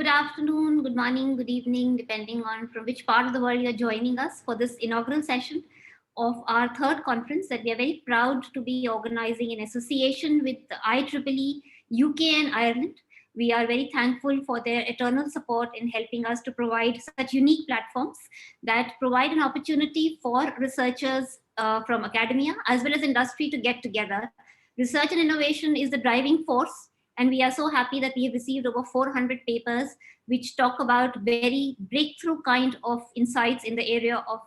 Good afternoon, good morning, good evening, depending on from which part of the world you're joining us for this inaugural session of our third conference that we are very proud to be organizing in association with the IEEE, UK and Ireland. We are very thankful for their eternal support in helping us to provide such unique platforms that provide an opportunity for researchers from academia as well as industry to get together. Research and innovation is the driving force, and we are so happy that we have received over 400 papers which talk about very breakthrough kind of insights in the area of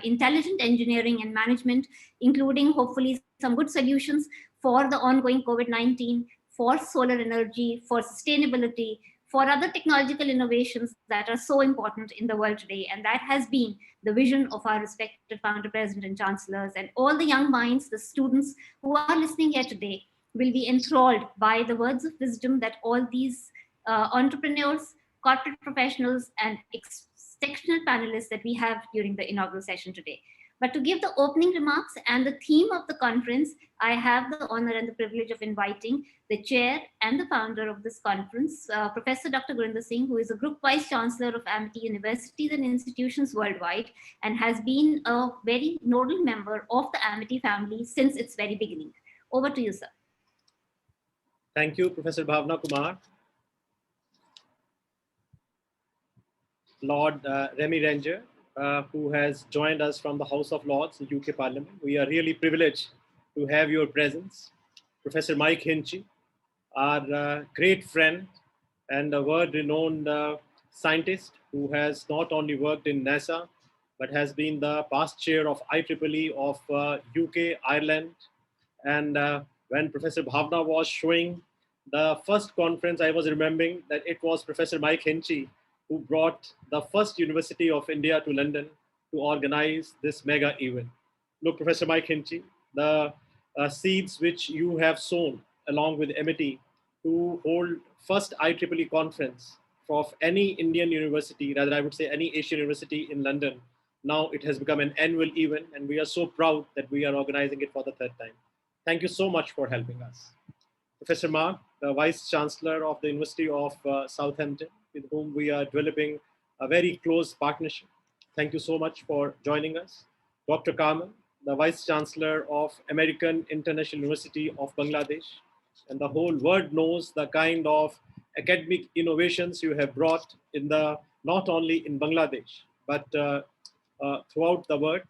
intelligent engineering and management, including hopefully some good solutions for the ongoing COVID-19, for solar energy, for sustainability, for other technological innovations that are so important in the world today. And that has been the vision of our respected founder, president, and chancellors, and all the young minds, the students who are listening here today will be enthralled by the words of wisdom that all these entrepreneurs, corporate professionals, and exceptional panelists that we have during the inaugural session today. But to give the opening remarks and the theme of the conference, I have the honor and the privilege of inviting the chair and the founder of this conference, Professor Dr. Gurinder Singh, who is a Group Vice Chancellor of Amity Universities and Institutions worldwide and has been a very nodal member of the Amity family since its very beginning. Over to you, sir. Thank you, Professor Bhavna Kumar. Lord Remy Ranger, who has joined us from the House of Lords, the UK Parliament. We are really privileged to have your presence. Professor Mike Hinchy, our great friend and a world-renowned scientist who has not only worked in NASA, but has been the past chair of IEEE of UK, Ireland. And when Professor Bhavna was showing the first conference, I was remembering that it was Professor Mike Hinchy who brought the first University of India to London to organize this mega event. Look, Professor Mike Hinchy, the seeds which you have sown along with Amity to hold first IEEE conference of any Indian university, rather I would say any Asian university in London, Now it has become an annual event, and we are so proud that we are organizing it for the third time. Thank you so much for helping us. Professor Mark, the Vice Chancellor of the University of Southampton, with whom we are developing a very close partnership. Thank you so much for joining us. Dr. Kamal, the Vice Chancellor of American International University of Bangladesh, and the whole world knows the kind of academic innovations you have brought in the not only in Bangladesh but throughout the world.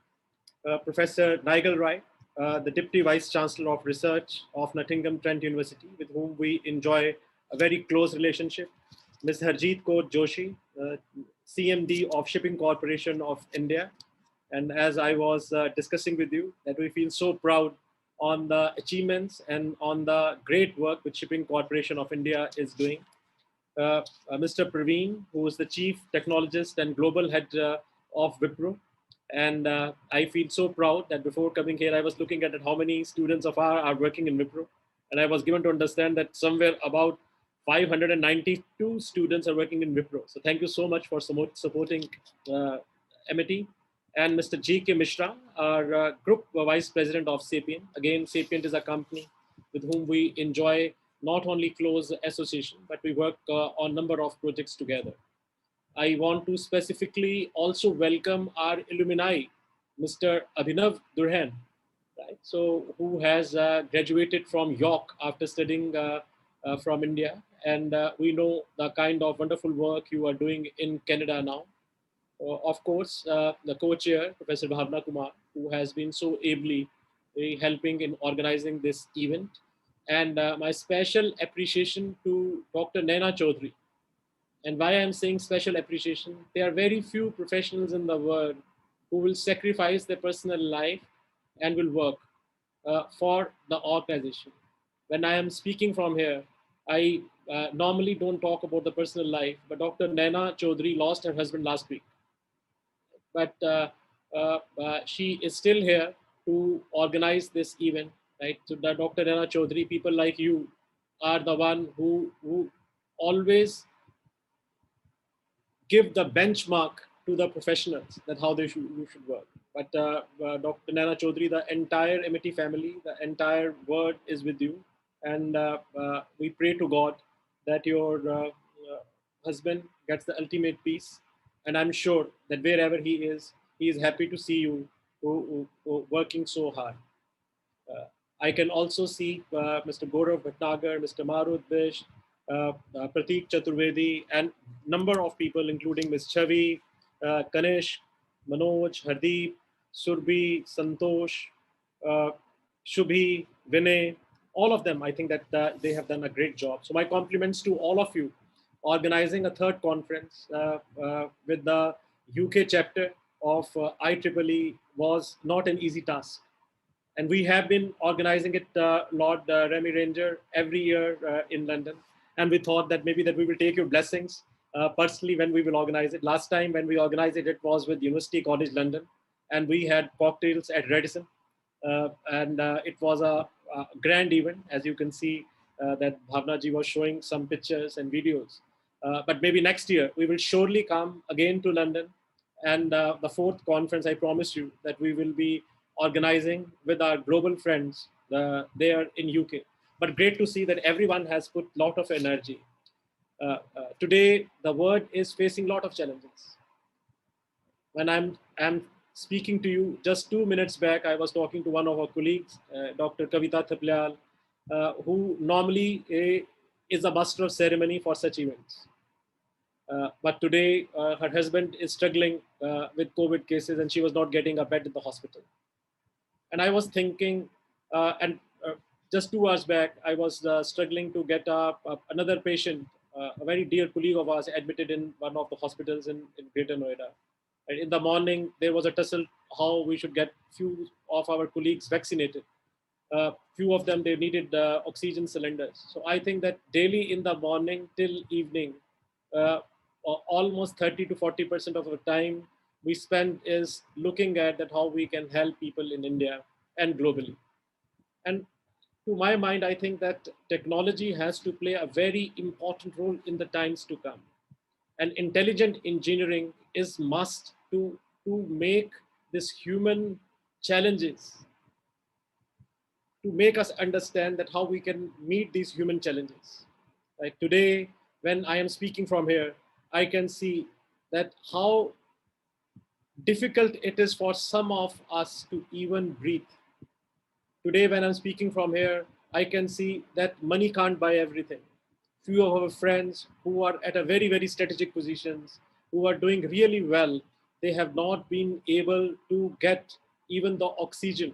Professor Nigel Wright, the Deputy Vice Chancellor of Research of Nottingham Trent University, with whom we enjoy a very close relationship. Ms. Harjeet Kaur Joshi, CMD of Shipping Corporation of India. And as I was discussing with you, that we feel so proud on the achievements and on the great work which Shipping Corporation of India is doing. Mr. Praveen, who is the Chief Technologist and Global Head of Wipro. And I feel so proud that before coming here, I was looking at how many students of ours are working in Wipro. And I was given to understand that somewhere about 592 students are working in Wipro. So thank you so much for supporting MET. And Mr. G.K. Mishra, our Group Vice President of Sapient. Again, Sapient is a company with whom we enjoy not only close association, but we work on a number of projects together. I want to specifically also welcome our alumni, Mr. Abhinav Durhan, right? So who has graduated from York after studying from India. And we know the kind of wonderful work you are doing in Canada now. Of course, the co-chair, Professor Bhavna Kumar, who has been so ably helping in organizing this event. And my special appreciation to Dr. Naina Chaudhary. And why I'm saying special appreciation, there are very few professionals in the world who will sacrifice their personal life and will work for the organization. When I am speaking from here, I normally don't talk about the personal life, but Dr. Naina Chaudhary lost her husband last week. But she is still here to organize this event, right? So the Dr. Naina Chaudhary, people like you are the one who always give the benchmark to the professionals that how you should work. But Dr. Naina Chaudhary, the entire MET family, the entire world is with you. And we pray to God that your husband gets the ultimate peace. And I'm sure that wherever he is happy to see you working so hard. I can also see Mr. Gaurav Bhatnagar, Mr. Marut Bish, Prateek Chaturvedi, and number of people, including Ms. Chavi, Kanish, Manoj, Hardeep, Surbhi, Santosh, uh, Shubhi, Vinay, all of them. I think that they have done a great job. So my compliments to all of you organizing a third conference with the UK chapter of IEEE was not an easy task. And we have been organizing it, Lord Remy Ranger, every year in London. And we thought that maybe that we will take your blessings personally when we will organize it. Last time when we organized it, it was with University College London. And we had cocktails at Radisson. And it was a grand event, as you can see that Bhavna ji was showing some pictures and videos. But maybe next year, we will surely come again to London. And the fourth conference, I promise you that we will be organizing with our global friends there in UK. But great to see that everyone has put a lot of energy. Today, the world is facing a lot of challenges. When I'm speaking to you, just 2 minutes back, I was talking to one of our colleagues, Dr. Kavita Thaplyal, who normally is a master of ceremony for such events. But today, her husband is struggling with COVID cases and she was not getting a bed in the hospital. And I was thinking, and just 2 hours back, I was struggling to get another patient, a very dear colleague of ours, admitted in one of the hospitals in Greater Noida. And in the morning, there was a tussle how we should get few of our colleagues vaccinated. Few of them, they needed oxygen cylinders. So I think that daily in the morning till evening, almost 30 to 40% of our time we spend is looking at that how we can help people in India and globally. And to my mind, I think that technology has to play a very important role in the times to come. And intelligent engineering is must to to make this human challenges, to make us understand that how we can meet these human challenges. Like today, when I am speaking from here, I can see that how difficult it is for some of us to even breathe. Today, when I'm speaking from here, I can see that money can't buy everything. Few of our friends who are at a very, very strategic positions, who are doing really well, they have not been able to get even the oxygen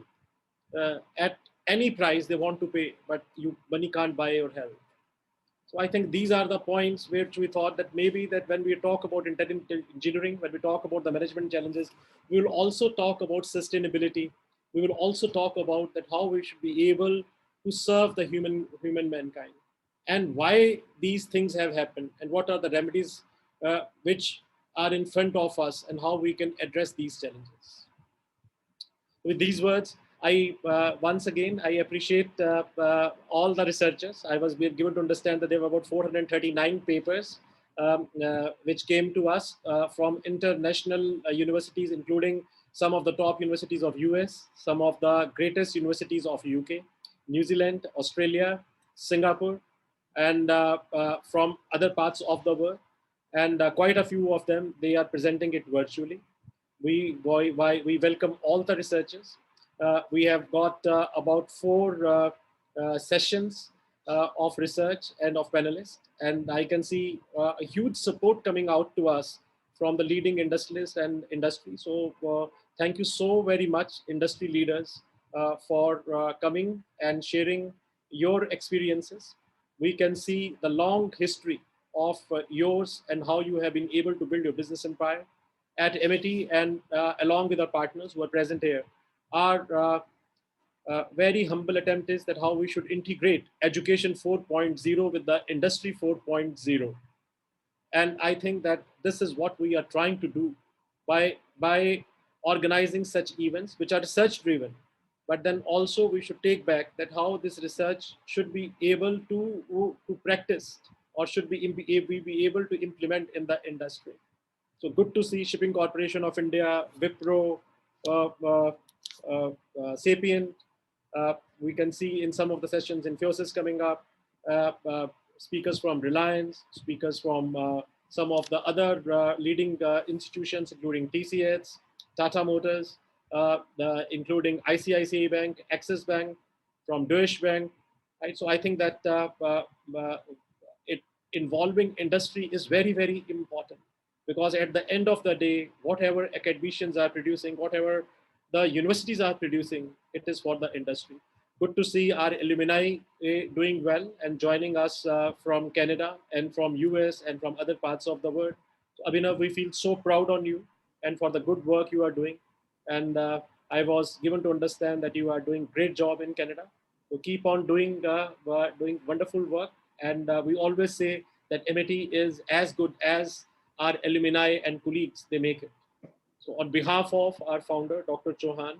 at any price they want to pay, but money can't buy your health. So I think these are the points which we thought that maybe that when we talk about intelligent engineering, when we talk about the management challenges, we will also talk about sustainability. We will also talk about that how we should be able to serve the human mankind, and why these things have happened, and what are the remedies which are in front of us, and how we can address these challenges. With these words, I once again I appreciate all the researchers. I was given to understand that there were about 439 papers which came to us from international universities, including some of the top universities of US, some of the greatest universities of UK, New Zealand, Australia, Singapore, and from other parts of the world. And quite a few of them, they are presenting it virtually. We welcome all the researchers. We have got about four sessions of research and of panelists, and I can see a huge support coming out to us from the leading industrialists and industry. So thank you so very much, industry leaders, for coming and sharing your experiences. We can see the long history of yours and how you have been able to build your business empire at MIT, and along with our partners who are present here. Our very humble attempt is that how we should integrate education 4.0 with the industry 4.0. And I think that this is what we are trying to do by organizing such events which are research driven, but then also we should take back that how this research should be able to practice, or should be able to implement in the industry. So good to see Shipping Corporation of India, Wipro, uh, uh, Sapient. We can see in some of the sessions Infosys coming up, speakers from Reliance, speakers from some of the other leading institutions, including TCS, Tata Motors, including ICICI Bank, Axis Bank, from Deutsche Bank. Right? So I think that it involving industry is very, very important, because at the end of the day, whatever academicians are producing, whatever the universities are producing, it is for the industry. Good to see our alumni doing well and joining us from Canada and from US and from other parts of the world. So, Abhinav, we feel so proud on you and for the good work you are doing. And I was given to understand that you are doing great job in Canada. So keep on doing wonderful work. And we always say that MIT is as good as our alumni and colleagues, they make it. So on behalf of our founder, Dr. Chauhan,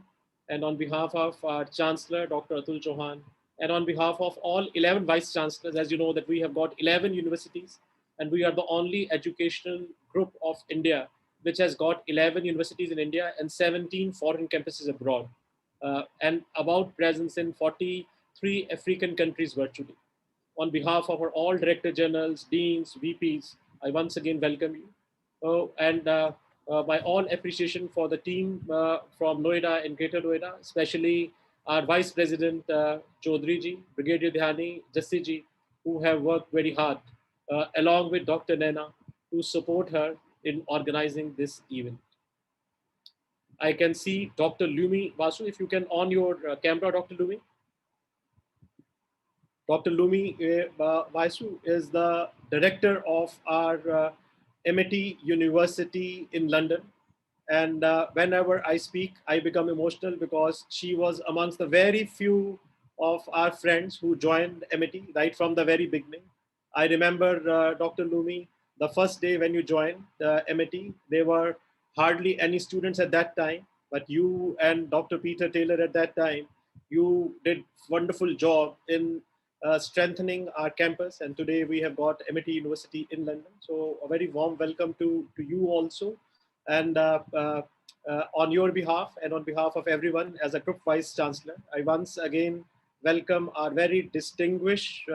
and on behalf of our Chancellor, Dr. Atul Chauhan, and on behalf of all 11 Vice Chancellors, as you know that we have got 11 universities, and we are the only educational group of India which has got 11 universities in India and 17 foreign campuses abroad, and about presence in 43 African countries virtually. On behalf of our all Director Generals, Deans, VPs, I once again welcome you. And my all appreciation for the team from Noida and Greater Noida, especially our Vice President Chaudhary ji, Brigadier Dhyani, Jassi ji, who have worked very hard, along with Dr. Naina, to support her in organizing this event. I can see Dr. Lumi Vasu, if you can on your camera, Dr. Lumi. Dr. Lumi Vaisu is the director of our MIT University in London. And whenever I speak, I become emotional because she was amongst the very few of our friends who joined MIT right from the very beginning. I remember Dr. Lumi, the first day when you joined MIT, there were hardly any students at that time, but you and Dr. Peter Taylor at that time, you did wonderful job in strengthening our campus. And today we have got MIT University in London. So a very warm welcome to you also. And On your behalf and on behalf of everyone, as a Group Vice Chancellor, I once again welcome our very distinguished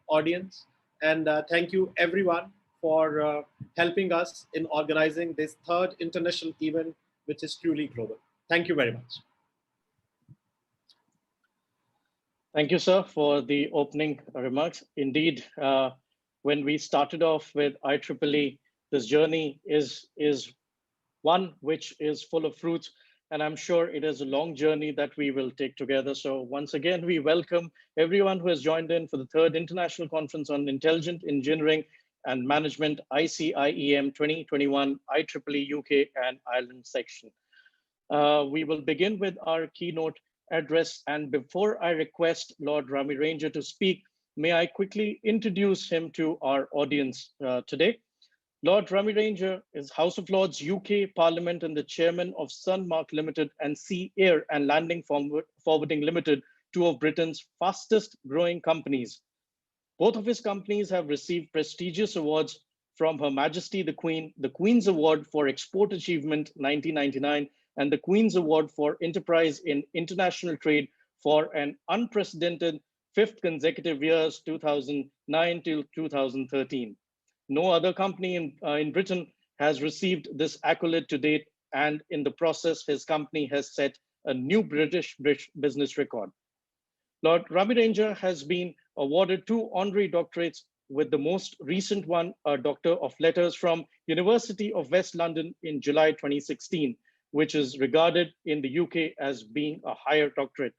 audience, and thank you everyone for helping us in organizing this third international event, which is truly global. Thank you very much. Thank you, sir, for the opening remarks. Indeed, when we started off with IEEE, this journey is one which is full of fruits, and I'm sure it is a long journey that we will take together. So once again, we welcome everyone who has joined in for the third International Conference on Intelligent Engineering and Management, ICIEM 2021, IEEE UK and Ireland section. We will begin with our keynote address. And before I request Lord Rami Ranger to speak, may I quickly introduce him to our audience today. Lord Rami Ranger is House of Lords UK Parliament and the chairman of Sunmark Limited and Sea Air and Landing Forwarding Limited, two of Britain's fastest growing companies. Both of his companies have received prestigious awards from Her Majesty the Queen, the Queen's Award for Export Achievement 1999, and the Queen's Award for Enterprise in International Trade for an unprecedented fifth consecutive years, 2009 to 2013. No other company in Britain has received this accolade to date, and in the process, his company has set a new British business record. Lord Rami Ranger has been awarded 2 honorary doctorates, with the most recent one a Doctor of Letters from University of West London in July 2016, which is regarded in the UK as being a higher doctorate.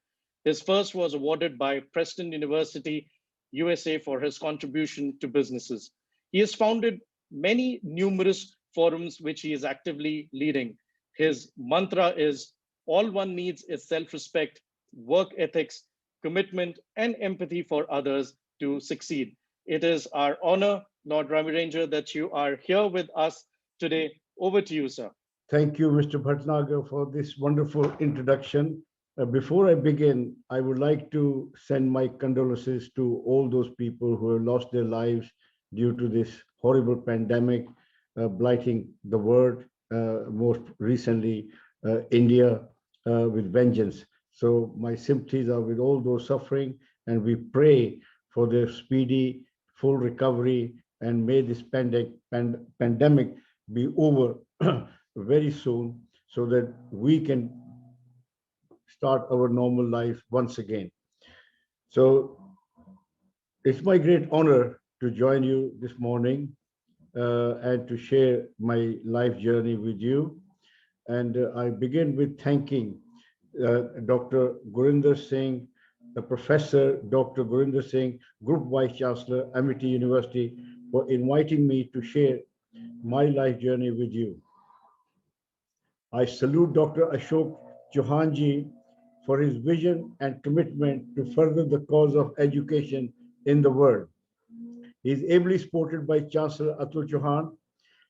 His first was awarded by Preston University, USA, for his contribution to businesses. He has founded many numerous forums which he is actively leading. His mantra is, all one needs is self-respect, work ethics, commitment, and empathy for others to succeed. It is our honor, Lord Rami Ranger, that you are here with us today. Over to you, sir. Thank you, Mr. Bhatnagar, for this wonderful introduction. Before I begin, I would like to send my condolences to all those people who have lost their lives due to this horrible pandemic blighting the world, most recently India with vengeance. So my sympathies are with all those suffering, and we pray for their speedy, full recovery, and may this pandemic be over very soon so that we can start our normal lives once again. So it's my great honor to join you this morning and to share my life journey with you. And I begin with thanking Dr. Gurinder Singh, Professor Dr. Gurinder Singh, Group Vice Chancellor, Amity University, for inviting me to share my life journey with you. I salute Dr. Ashok Chauhanji for his vision and commitment to further the cause of education in the world. He is ably supported by Chancellor Atul Chauhan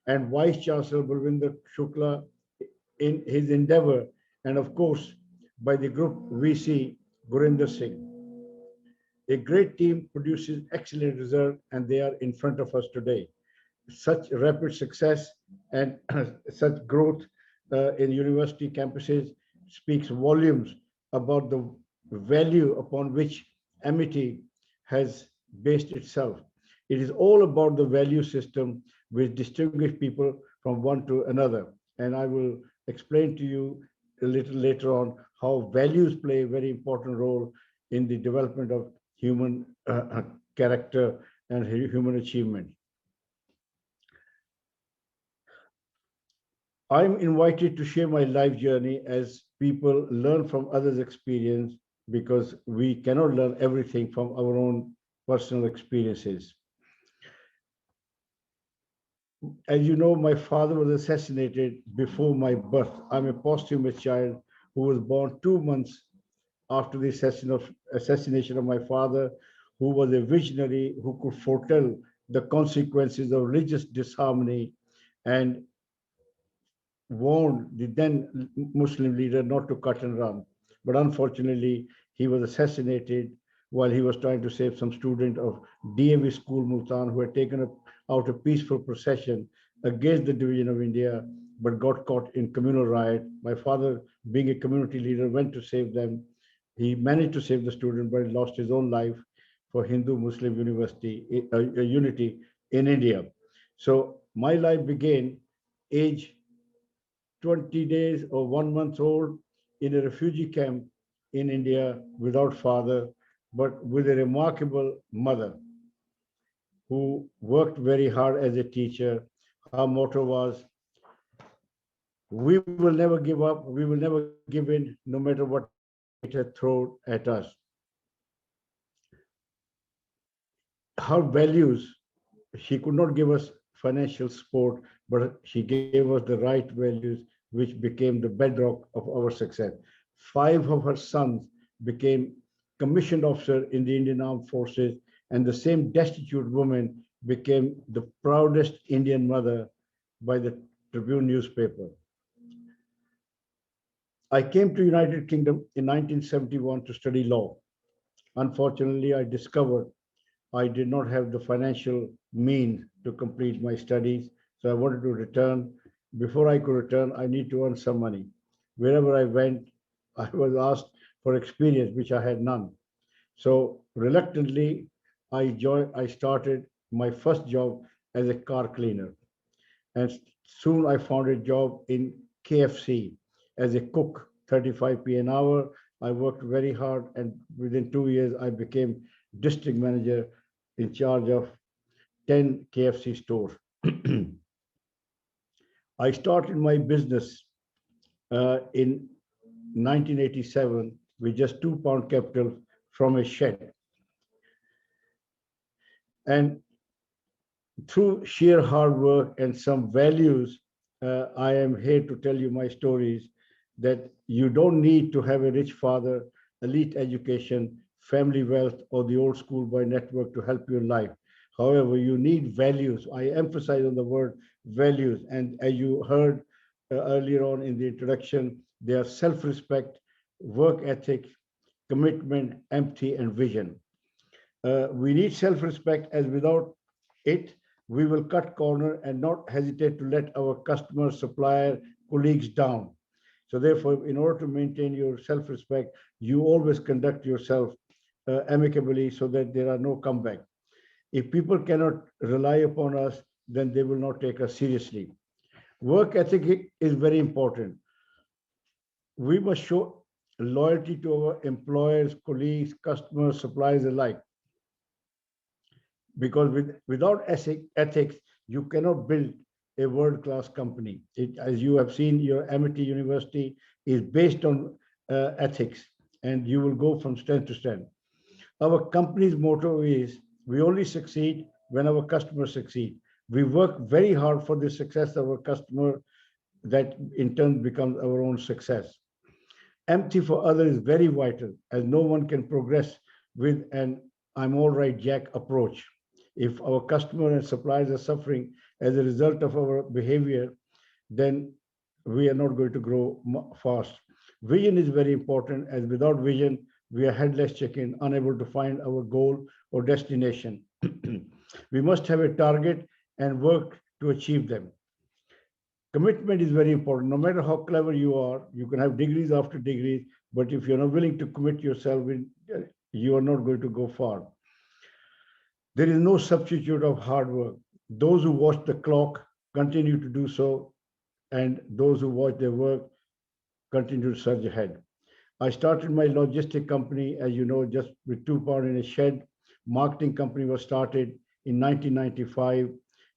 and Vice Chancellor Balwinder Shukla in his endeavor, and of course, by the Group VC Gurinder Singh. A great team produces excellent results, and they are in front of us today. Such rapid success and such growth in university campuses speaks volumes about the value upon which Amity has based itself. It is all about the value system which distinguishes people from one to another. And I will explain to you a little later on how values play a very important role in the development of human character and human achievement. I'm invited to share my life journey as people learn from others' experience, because we cannot learn everything from our own personal experiences. As you know, my father was assassinated before my birth. I'm a posthumous child who was born 2 months after the assassination of my father, who was a visionary who could foretell the consequences of religious disharmony and warned the then Muslim leader not to cut and run. But unfortunately, he was assassinated while he was trying to save some student of DAV school Multan who had taken out a peaceful procession against the division of India but got caught in communal riot. My father, being a community leader, went to save them. He managed to save the student, but he lost his own life for Hindu-Muslim unity in India. So my life began age 20 days or 1 month old in a refugee camp in India without father, but with a remarkable mother who worked very hard as a teacher. Her motto was, "We will never give up, we will never give in, no matter what life might have thrown at us." Her values, she could not give us financial support, but she gave us the right values, which became the bedrock of our success. 5 of her sons became commissioned officer in the Indian Armed Forces, and the same destitute woman became the proudest Indian mother by the Tribune newspaper. I came to United Kingdom in 1971 to study law. Unfortunately, I discovered I did not have the financial means to complete my studies, so I wanted to return. Before I could return, I need to earn some money. Wherever I went, I was asked for experience, which I had none. So reluctantly, I started my first job as a car cleaner. And soon I found a job in KFC as a cook, 35p an hour. I worked very hard, and within 2 years, I became district manager in charge of 10 KFC stores. I started my business in 1987 with just £2 capital from a shed. And through sheer hard work and some values, I am here to tell you my stories that you don't need to have a rich father, elite education, family wealth, or the old school boy network to help your life. However, you need values. I emphasize on the word values. And as you heard earlier on in the introduction, they are self-respect, work ethic, commitment, empathy, and vision. We need self-respect, as without it, we will cut corner and not hesitate to let our customers, supplier, colleagues down. So therefore, in order to maintain your self-respect, you always conduct yourself amicably so that there are no comeback. If people cannot rely upon us, then they will not take us seriously. Work ethic is very important. We must show loyalty to our employers, colleagues, customers, suppliers alike. Because without ethics, you cannot build a world-class company. As you have seen, your Amity University is based on ethics, and you will go from strength to strength. Our company's motto is, we only succeed when our customers succeed. We work very hard for the success of our customer, that in turn becomes our own success. Empathy for others is very vital, as no one can progress with an "I'm all right, Jack" approach. If our customer and suppliers are suffering as a result of our behavior, then we are not going to grow fast. Vision is very important, as without vision, we are headless chicken, unable to find our goal or destination. We must have a target and work to achieve them. Commitment is very important. No matter how clever you are, you can have degrees after degrees, but if you're not willing to commit yourself, you are not going to go far. There is no substitute of hard work. Those who watch the clock continue to do so, and those who watch their work continue to surge ahead. I started my logistic company, as you know, just with £2 in a shed. Marketing company was started in 1995,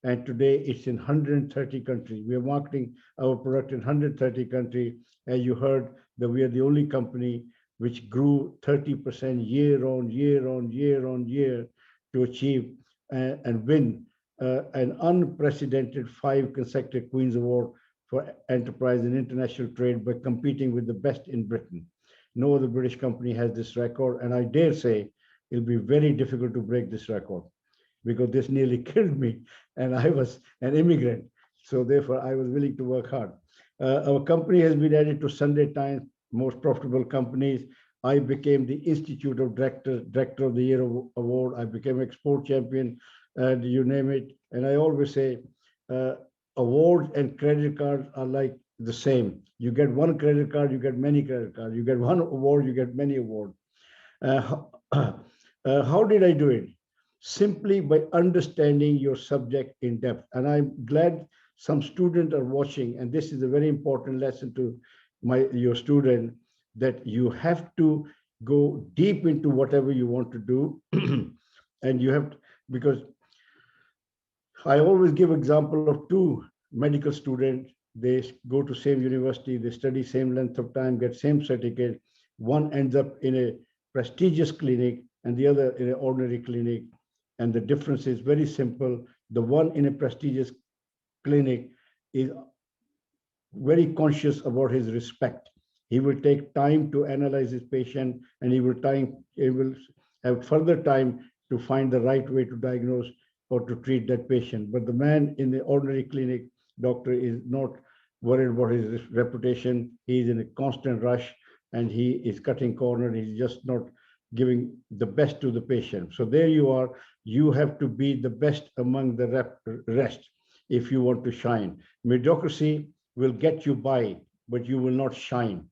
and today it's in 130 countries. We are marketing our product in 130 countries. As you heard, that we are the only company which grew 30% year on year to achieve and win an unprecedented 5 consecutive Queen's Award for Enterprise and International Trade by competing with the best in Britain. No other British company has this record, and I dare say it'll be very difficult to break this record, because this nearly killed me, and I was an immigrant. So therefore, I was willing to work hard. Our company has been added to Sunday Times most profitable companies. I became the Institute of Director of the Year Award. I became export champion, and you name it. And I always say, awards and credit cards are like the same. You get one credit card, you get many credit cards. You get one award, you get many awards. How did I do it? Simply by understanding your subject in depth. And I'm glad some students are watching, and this is a very important lesson to your student, that you have to go deep into whatever you want to do. And you have to, because I always give example of two medical students. They go to same university, they study same length of time, get same certificate. One ends up in a prestigious clinic and the other in an ordinary clinic. And the difference is very simple. The one in a prestigious clinic is very conscious about his respect. He will take time to analyze his patient, and he will have further time to find the right way to diagnose or to treat that patient. But the man in the ordinary clinic, doctor, is not worried about his reputation. He is in a constant rush and he is cutting corner. He's just not giving the best to the patient. So there you are. You have to be the best among the rest if you want to shine. Mediocrity will get you by, but you will not shine.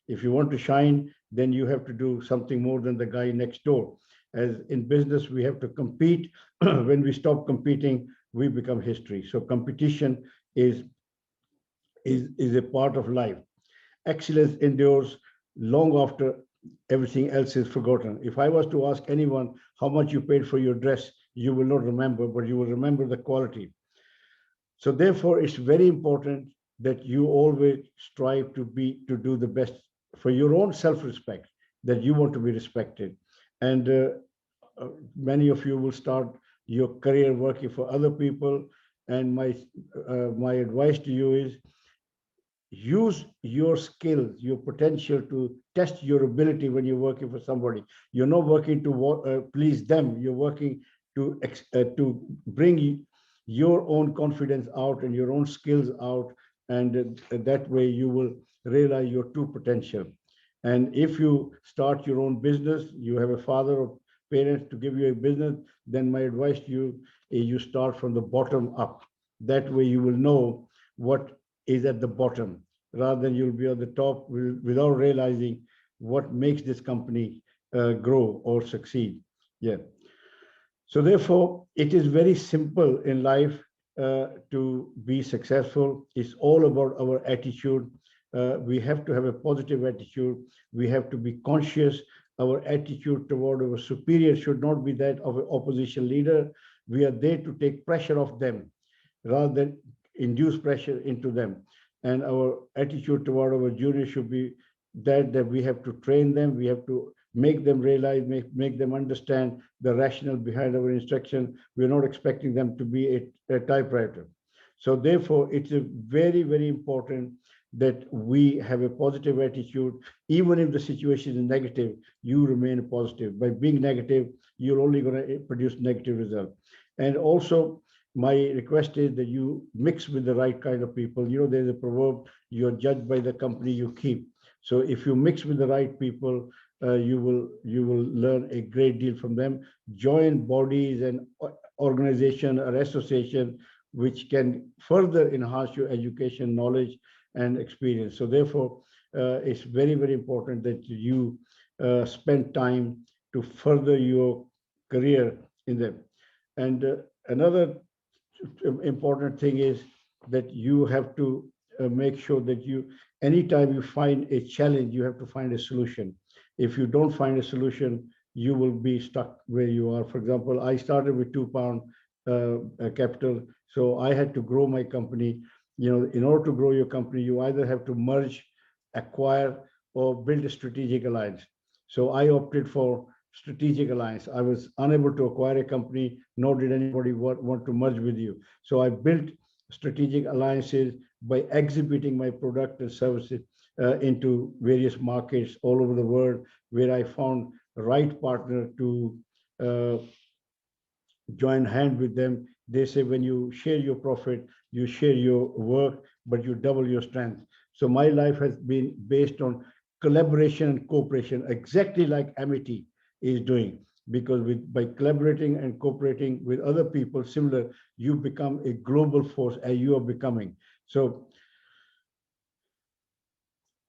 If you want to shine, then you have to do something more than the guy next door. As in business, we have to compete. When we stop competing, we become history. So competition is a part of life. Excellence endures long after everything else is forgotten. If I was to ask anyone how much you paid for your dress, you will not remember, but you will remember the quality. So therefore, it's very important that you always strive to do the best for your own self-respect, that you want to be respected. And many of you will start your career working for other people. And my advice to you is, use your skills, your potential to test your ability when you're working for somebody. You're not working to please them. You're working to bring your own confidence out and your own skills out. And that way you will realize your true potential. And if you start your own business, you have a father or parents to give you a business, then my advice to you is you start from the bottom up. That way you will know what is at the bottom, rather than you'll be on the top without realizing what makes this company grow or succeed. Yeah. So therefore, it is very simple in life to be successful. It's all about our attitude. We have to have a positive attitude. We have to be conscious. Our attitude toward our superior should not be that of an opposition leader. We are there to take pressure off them rather than induce pressure into them. And our attitude toward our juniors should be that we have to train them. We have to make them realize, make them understand the rationale behind our instruction. We're not expecting them to be a typewriter. So therefore, it's a very, very important that we have a positive attitude. Even if the situation is negative, you remain positive. By being negative, you're only going to produce negative results. And also, my request is that you mix with the right kind of people. You know, there's a proverb, you're judged by the company you keep. So if you mix with the right people, you will learn a great deal from them. Join bodies and organization or association which can further enhance your education, knowledge, and experience. So therefore, it's very, very important that you spend time to further your career in them. And another important thing is that you have to make sure that anytime you find a challenge, you have to find a solution. If you don't find a solution, you will be stuck where you are. For example, I started with £2 capital, so I had to grow my company. You know, in order to grow your company, you either have to merge, acquire, or build a strategic alliance. So I opted for strategic alliance. I was unable to acquire a company, nor did anybody want to merge with you. So I built strategic alliances by exhibiting my product and services into various markets all over the world, where I found the right partner to join hand with them. They say when you share your profit, you share your work, but you double your strength. So my life has been based on collaboration and cooperation, exactly like Amity is doing. because by collaborating and cooperating with other people similar, you become a global force as you are becoming. So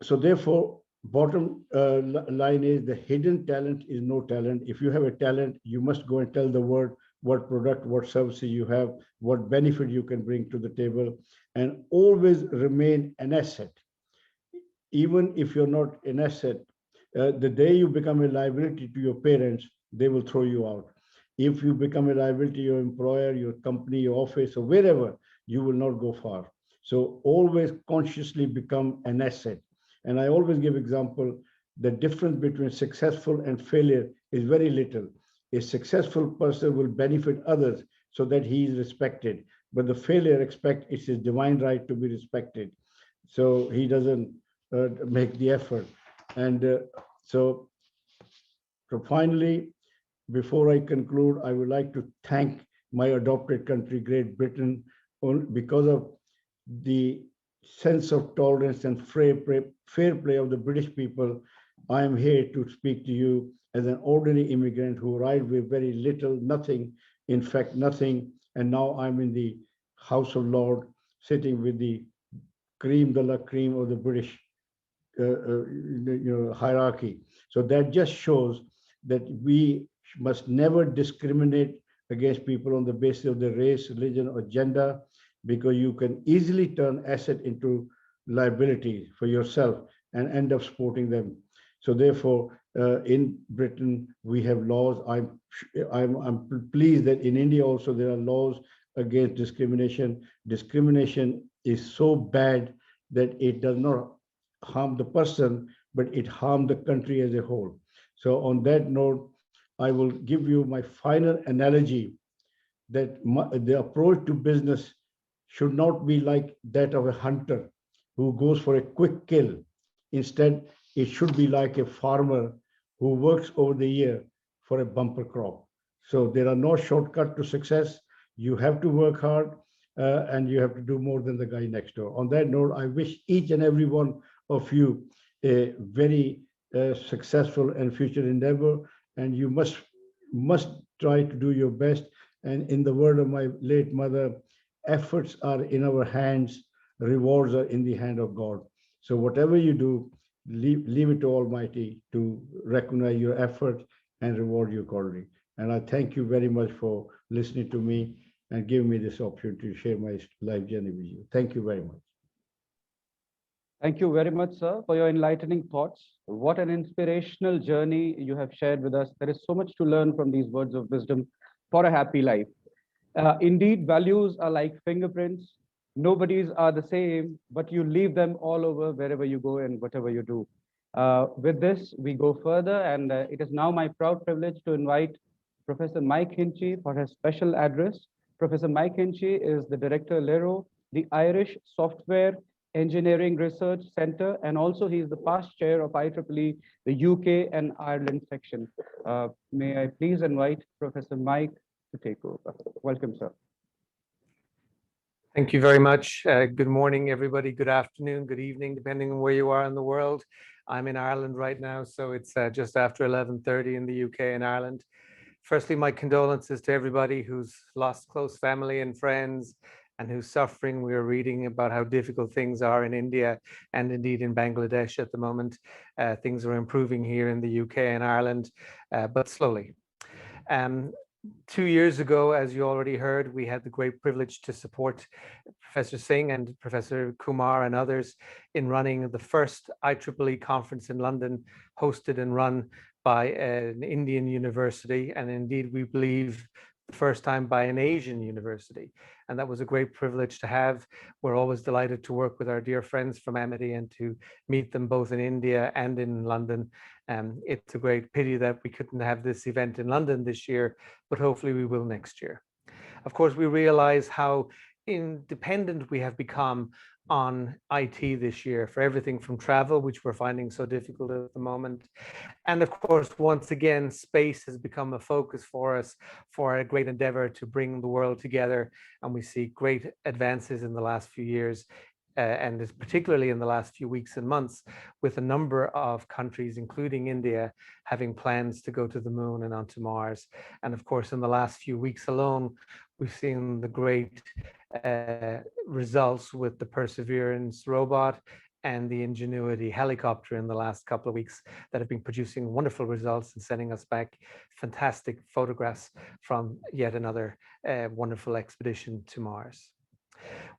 therefore, bottom line is the hidden talent is no talent. If you have a talent, you must go and tell the world what product, what services you have, what benefit you can bring to the table, and always remain an asset. Even if you're not an asset, the day you become a liability to your parents, they will throw you out. If you become a liability to your employer, your company, your office, or wherever, you will not go far. So always consciously become an asset. And I always give example, the difference between successful and failure is very little. A successful person will benefit others so that he is respected, but the failure expects it's his divine right to be respected. So he doesn't make the effort. And so finally, before I conclude, I would like to thank my adopted country, Great Britain, because of the sense of tolerance and fair play of the British people. I am here to speak to you as an ordinary immigrant who arrived with very little, nothing, in fact, nothing. And now I'm in the House of Lords, sitting with the cream de la cream of the British hierarchy. So that just shows that we must never discriminate against people on the basis of their race, religion, or gender, because you can easily turn asset into liability for yourself and end up supporting them. So therefore, in Britain, we have laws. I'm pleased that in India also there are laws against discrimination. Discrimination is so bad that it does not harm the person, but it harms the country as a whole. So on that note, I will give you my final analogy that the approach to business should not be like that of a hunter who goes for a quick kill. Instead, it should be like a farmer who works over the year for a bumper crop. So there are no shortcuts to success. You have to work hard and you have to do more than the guy next door. On that note, I wish each and every one of you a very successful and future endeavor, and you must try to do your best. And in the word of my late mother, efforts are in our hands, rewards are in the hand of God. So whatever you do, leave it to Almighty to recognize your effort and reward you accordingly. And I thank you very much for listening to me and giving me this opportunity to share my life journey with you. Thank you very much. Thank you very much, sir, for your enlightening thoughts. What an inspirational journey you have shared with us. There is so much to learn from these words of wisdom for a happy life. Indeed, values are like fingerprints. Nobody's are the same, but you leave them all over wherever you go and whatever you do. With this, we go further, and it is now my proud privilege to invite Professor Mike Hinchy for his special address. Professor Mike Hinchy is the Director Lero, the Irish Software Engineering Research Center, and also he is the past chair of IEEE, the UK and Ireland section. May I please invite Professor Mike to take over. Welcome, sir. Thank you very much. Good morning, everybody. Good afternoon, good evening, depending on where you are in the world. I'm in Ireland right now, so it's just after 11:30 in the UK and Ireland. Firstly, my condolences to everybody who's lost close family and friends and who's suffering. We are reading about how difficult things are in India and indeed in Bangladesh at the moment. Things are improving here in the UK and Ireland, but slowly. 2 years ago, as you already heard, we had the great privilege to support Professor Singh and Professor Kumar and others in running the first IEEE conference in London, hosted and run by an Indian university, and indeed we believe the first time by an Asian university. And that was a great privilege to have. We're always delighted to work with our dear friends from Amity and to meet them both in India and in London. It's a great pity that we couldn't have this event in London this year, but hopefully we will next year. Of course, we realize how independent we have become on IT this year for everything from travel, which we're finding so difficult at the moment. And of course, once again, space has become a focus for us for a great endeavor to bring the world together. And we see great advances in the last few years and is particularly in the last few weeks and months, with a number of countries, including India, having plans to go to the moon and onto Mars. And of course, in the last few weeks alone, we've seen the great results with the Perseverance robot and the Ingenuity helicopter in the last couple of weeks that have been producing wonderful results and sending us back fantastic photographs from yet another wonderful expedition to Mars.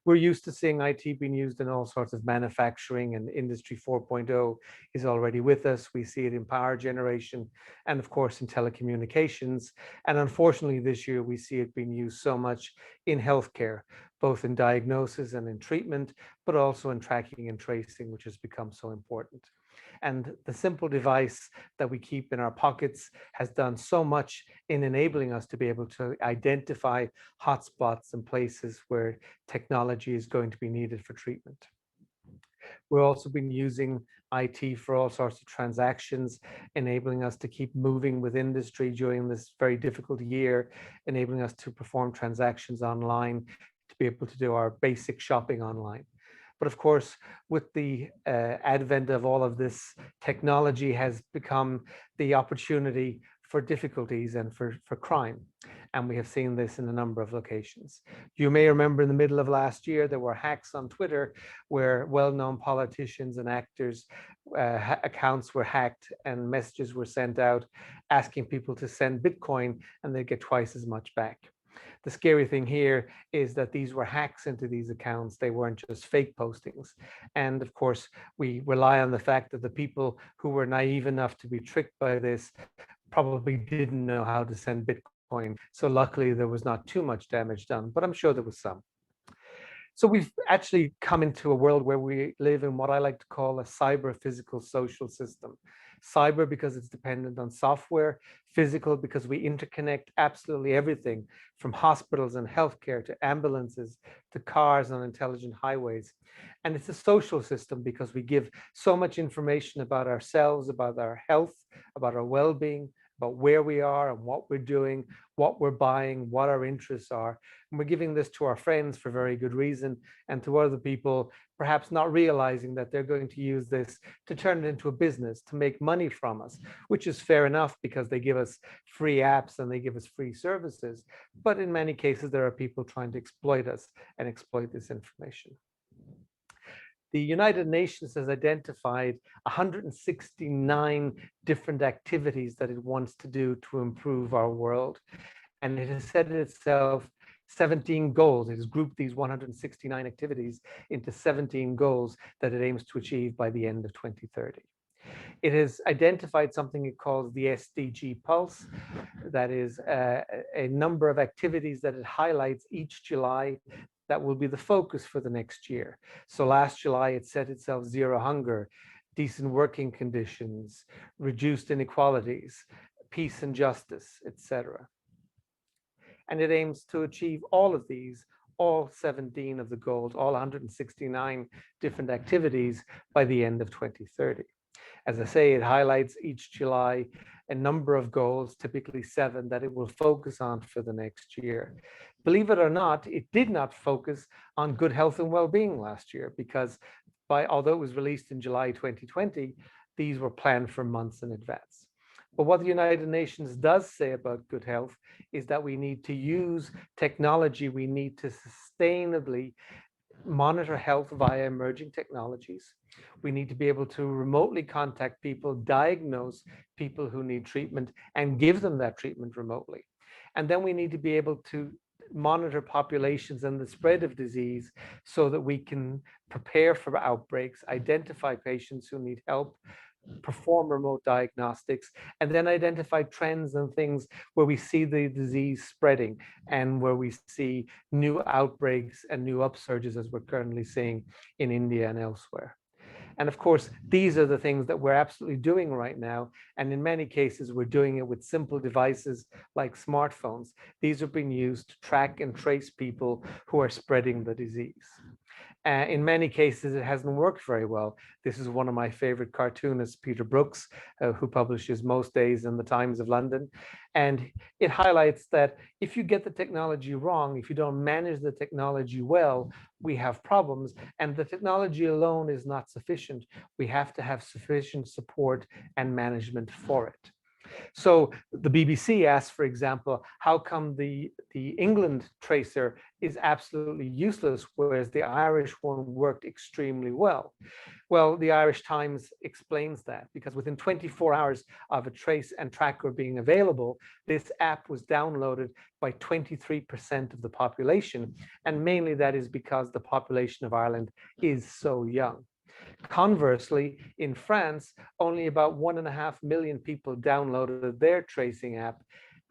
We're used to seeing IT being used in all sorts of manufacturing, and Industry 4.0 is already with us. We see it in power generation and of course in telecommunications. And unfortunately this year we see it being used so much in healthcare, both in diagnosis and in treatment, but also in tracking and tracing, which has become so important. And the simple device that we keep in our pockets has done so much in enabling us to be able to identify hotspots and places where technology is going to be needed for treatment. We've also been using IT for all sorts of transactions, enabling us to keep moving with industry during this very difficult year, enabling us to perform transactions online, to be able to do our basic shopping online. But of course, with the advent of all of this, technology has become the opportunity for difficulties and for crime. And we have seen this in a number of locations. You may remember in the middle of last year, there were hacks on Twitter where well-known politicians and actors' accounts were hacked and messages were sent out asking people to send Bitcoin and they'd get twice as much back. The scary thing here is that these were hacks into these accounts. They weren't just fake postings. And of course, we rely on the fact that the people who were naive enough to be tricked by this probably didn't know how to send Bitcoin. So luckily there was not too much damage done, but I'm sure there was some. So we've actually come into a world where we live in what I like to call a cyber physical social system. Cyber because it's dependent on software, physical because we interconnect absolutely everything from hospitals and healthcare to ambulances to cars on intelligent highways. And it's a social system because we give so much information about ourselves, about our health, about our well-being, about where we are and what we're doing, what we're buying, what our interests are. And we're giving this to our friends for very good reason, and to other people, perhaps not realizing that they're going to use this to turn it into a business, to make money from us, which is fair enough because they give us free apps and they give us free services. But in many cases, there are people trying to exploit us and exploit this information. The United Nations has identified 169 different activities that it wants to do to improve our world. And it has set itself 17 goals. It has grouped these 169 activities into 17 goals that it aims to achieve by the end of 2030. It has identified something it calls the Sdg Pulse. That is a number of activities that it highlights each July that will be the focus for the next year. So last July, it set itself zero hunger, decent working conditions, reduced inequalities, peace and justice, etc. And it aims to achieve all of these, all 17 of the goals, all 169 different activities by the end of 2030. As I say, it highlights each July a number of goals, typically 7, that it will focus on for the next year. Believe it or not, it did not focus on good health and well-being last year because although it was released in July 2020, these were planned for months in advance. But what the United Nations does say about good health is that we need to use technology, we need to sustainably monitor health via emerging technologies. We need to be able to remotely contact people, diagnose people who need treatment, and give them that treatment remotely. And then we need to be able to monitor populations and the spread of disease so that we can prepare for outbreaks, identify patients who need help, perform remote diagnostics, and then identify trends and things where we see the disease spreading and where we see new outbreaks and new upsurges as we're currently seeing in India and elsewhere. And of course, these are the things that we're absolutely doing right now. And in many cases, we're doing it with simple devices like smartphones. These are being used to track and trace people who are spreading the disease. In many cases, it hasn't worked very well. This is one of my favorite cartoonists, Peter Brooks, who publishes most days in the Times of London. And it highlights that if you get the technology wrong, if you don't manage the technology well, we have problems. And the technology alone is not sufficient. We have to have sufficient support and management for it. So the BBC asked, for example, how come the England tracer is absolutely useless, whereas the Irish one worked extremely well? Well, the Irish Times explains that because within 24 hours of a trace and tracker being available, this app was downloaded by 23% of the population. And mainly that is because the population of Ireland is so young. Conversely, in France, only about 1.5 million people downloaded their tracing app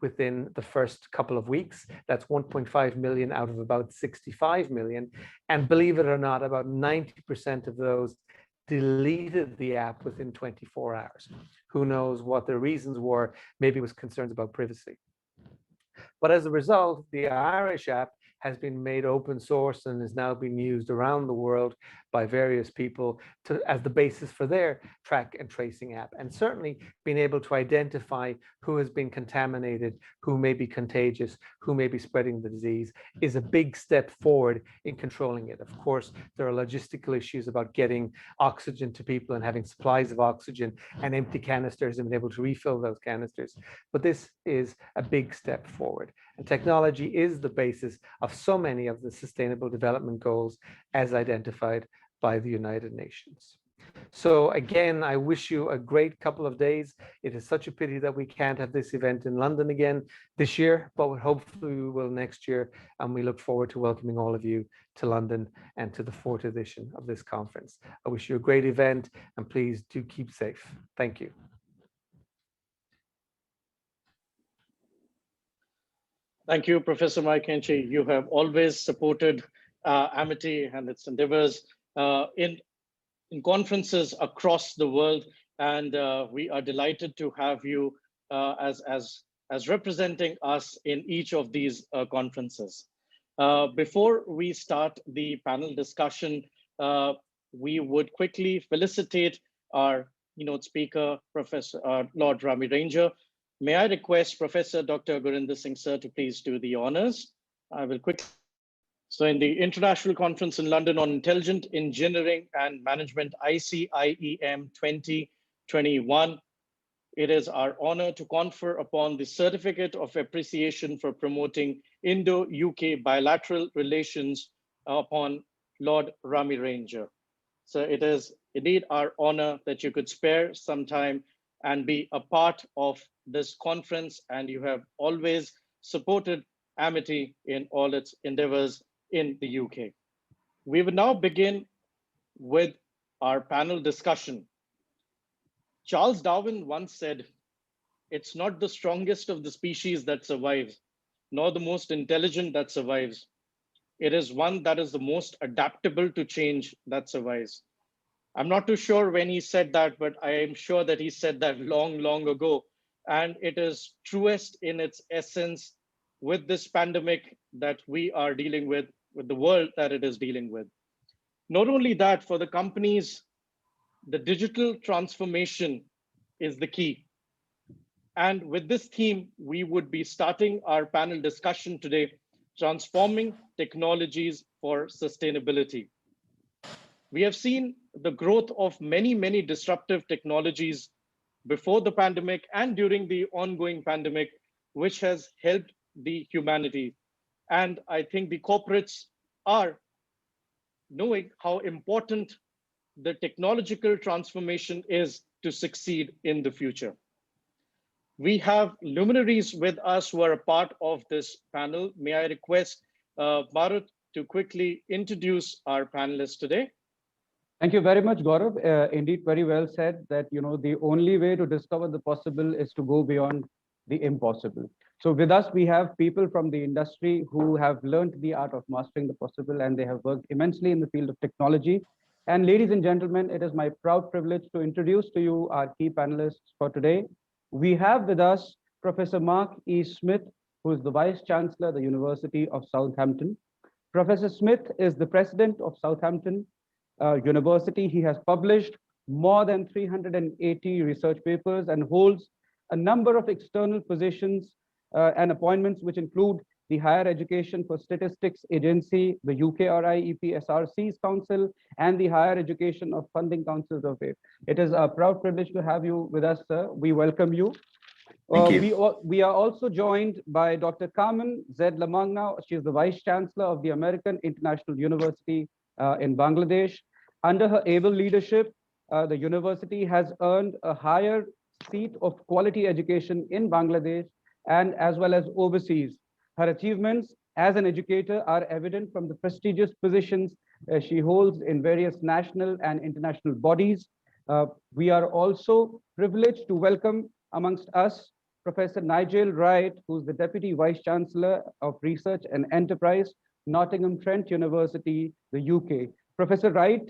within the first couple of weeks. That's 1.5 million out of about 65 million. And believe it or not, about 90% of those deleted the app within 24 hours. Who knows what the reasons were? Maybe it was concerns about privacy. But as a result, the Irish app has been made open source and is now being used around the world by various people as the basis for their track and tracing app. And certainly being able to identify who has been contaminated, who may be contagious, who may be spreading the disease is a big step forward in controlling it. Of course, there are logistical issues about getting oxygen to people and having supplies of oxygen and empty canisters and being able to refill those canisters. But this is a big step forward. And technology is the basis of so many of the Sustainable Development Goals as identified by the United Nations. So again, I wish you a great couple of days. It is such a pity that we can't have this event in London again this year, but hopefully we will next year. And we look forward to welcoming all of you to London and to the 4th edition of this conference. I wish you a great event and please do keep safe. Thank you. Thank you, Professor Mike Henchy. You have always supported Amity and its endeavors in conferences across the world, and we are delighted to have you as representing us in each of these conferences. Before we start the panel discussion, we would quickly felicitate our keynote speaker, Professor Lord Rami Ranger. May I request Professor Dr. Gurinder Singh Sir to please do the honors? I will quickly. So in the International Conference in London on Intelligent Engineering and Management, ICIEM 2021, it is our honor to confer upon the Certificate of Appreciation for promoting Indo-UK bilateral relations upon Lord Rami Ranger. So it is indeed our honor that you could spare some time and be a part of this conference, and you have always supported Amity in all its endeavors in the UK. We will now begin with our panel discussion. Charles Darwin once said, "It's not the strongest of the species that survives, nor the most intelligent that survives. It is one that is the most adaptable to change that survives." I'm not too sure when he said that, but I am sure that he said that long, long ago. And it is truest in its essence with this pandemic that we are dealing with the world that it is dealing with. Not only that, for the companies, the digital transformation is the key. And with this theme, we would be starting our panel discussion today, Transforming Technologies for Sustainability. We have seen the growth of many, many disruptive technologies before the pandemic and during the ongoing pandemic, which has helped the humanity. And I think the corporates are knowing how important the technological transformation is to succeed in the future. We have luminaries with us who are a part of this panel. May I request Bharat to quickly introduce our panelists today? Thank you very much, Gaurav. Indeed, very well said that, the only way to discover the possible is to go beyond the impossible. So with us, we have people from the industry who have learned the art of mastering the possible, and they have worked immensely in the field of technology. And ladies and gentlemen, it is my proud privilege to introduce to you our key panelists for today. We have with us Professor Mark E. Smith, who is the Vice Chancellor at the University of Southampton. Professor Smith is the president of Southampton University. He has published more than 380 research papers and holds a number of external positions and appointments, which include the Higher Education for Statistics Agency, the UKRI EPSRC's Council, and the Higher Education of Funding Councils of it. It is a proud privilege to have you with us, sir. We welcome you. Thank you. We are also joined by Dr. Carmen Z. Lamagna. She is the Vice Chancellor of the American International University in Bangladesh. Under her able leadership, the university has earned a higher seat of quality education in Bangladesh and as well as overseas. Her achievements as an educator are evident from the prestigious positions she holds in various national and international bodies. We are also privileged to welcome amongst us Professor Nigel Wright, who's the Deputy Vice Chancellor of Research and Enterprise, Nottingham Trent University, the UK. Professor Wright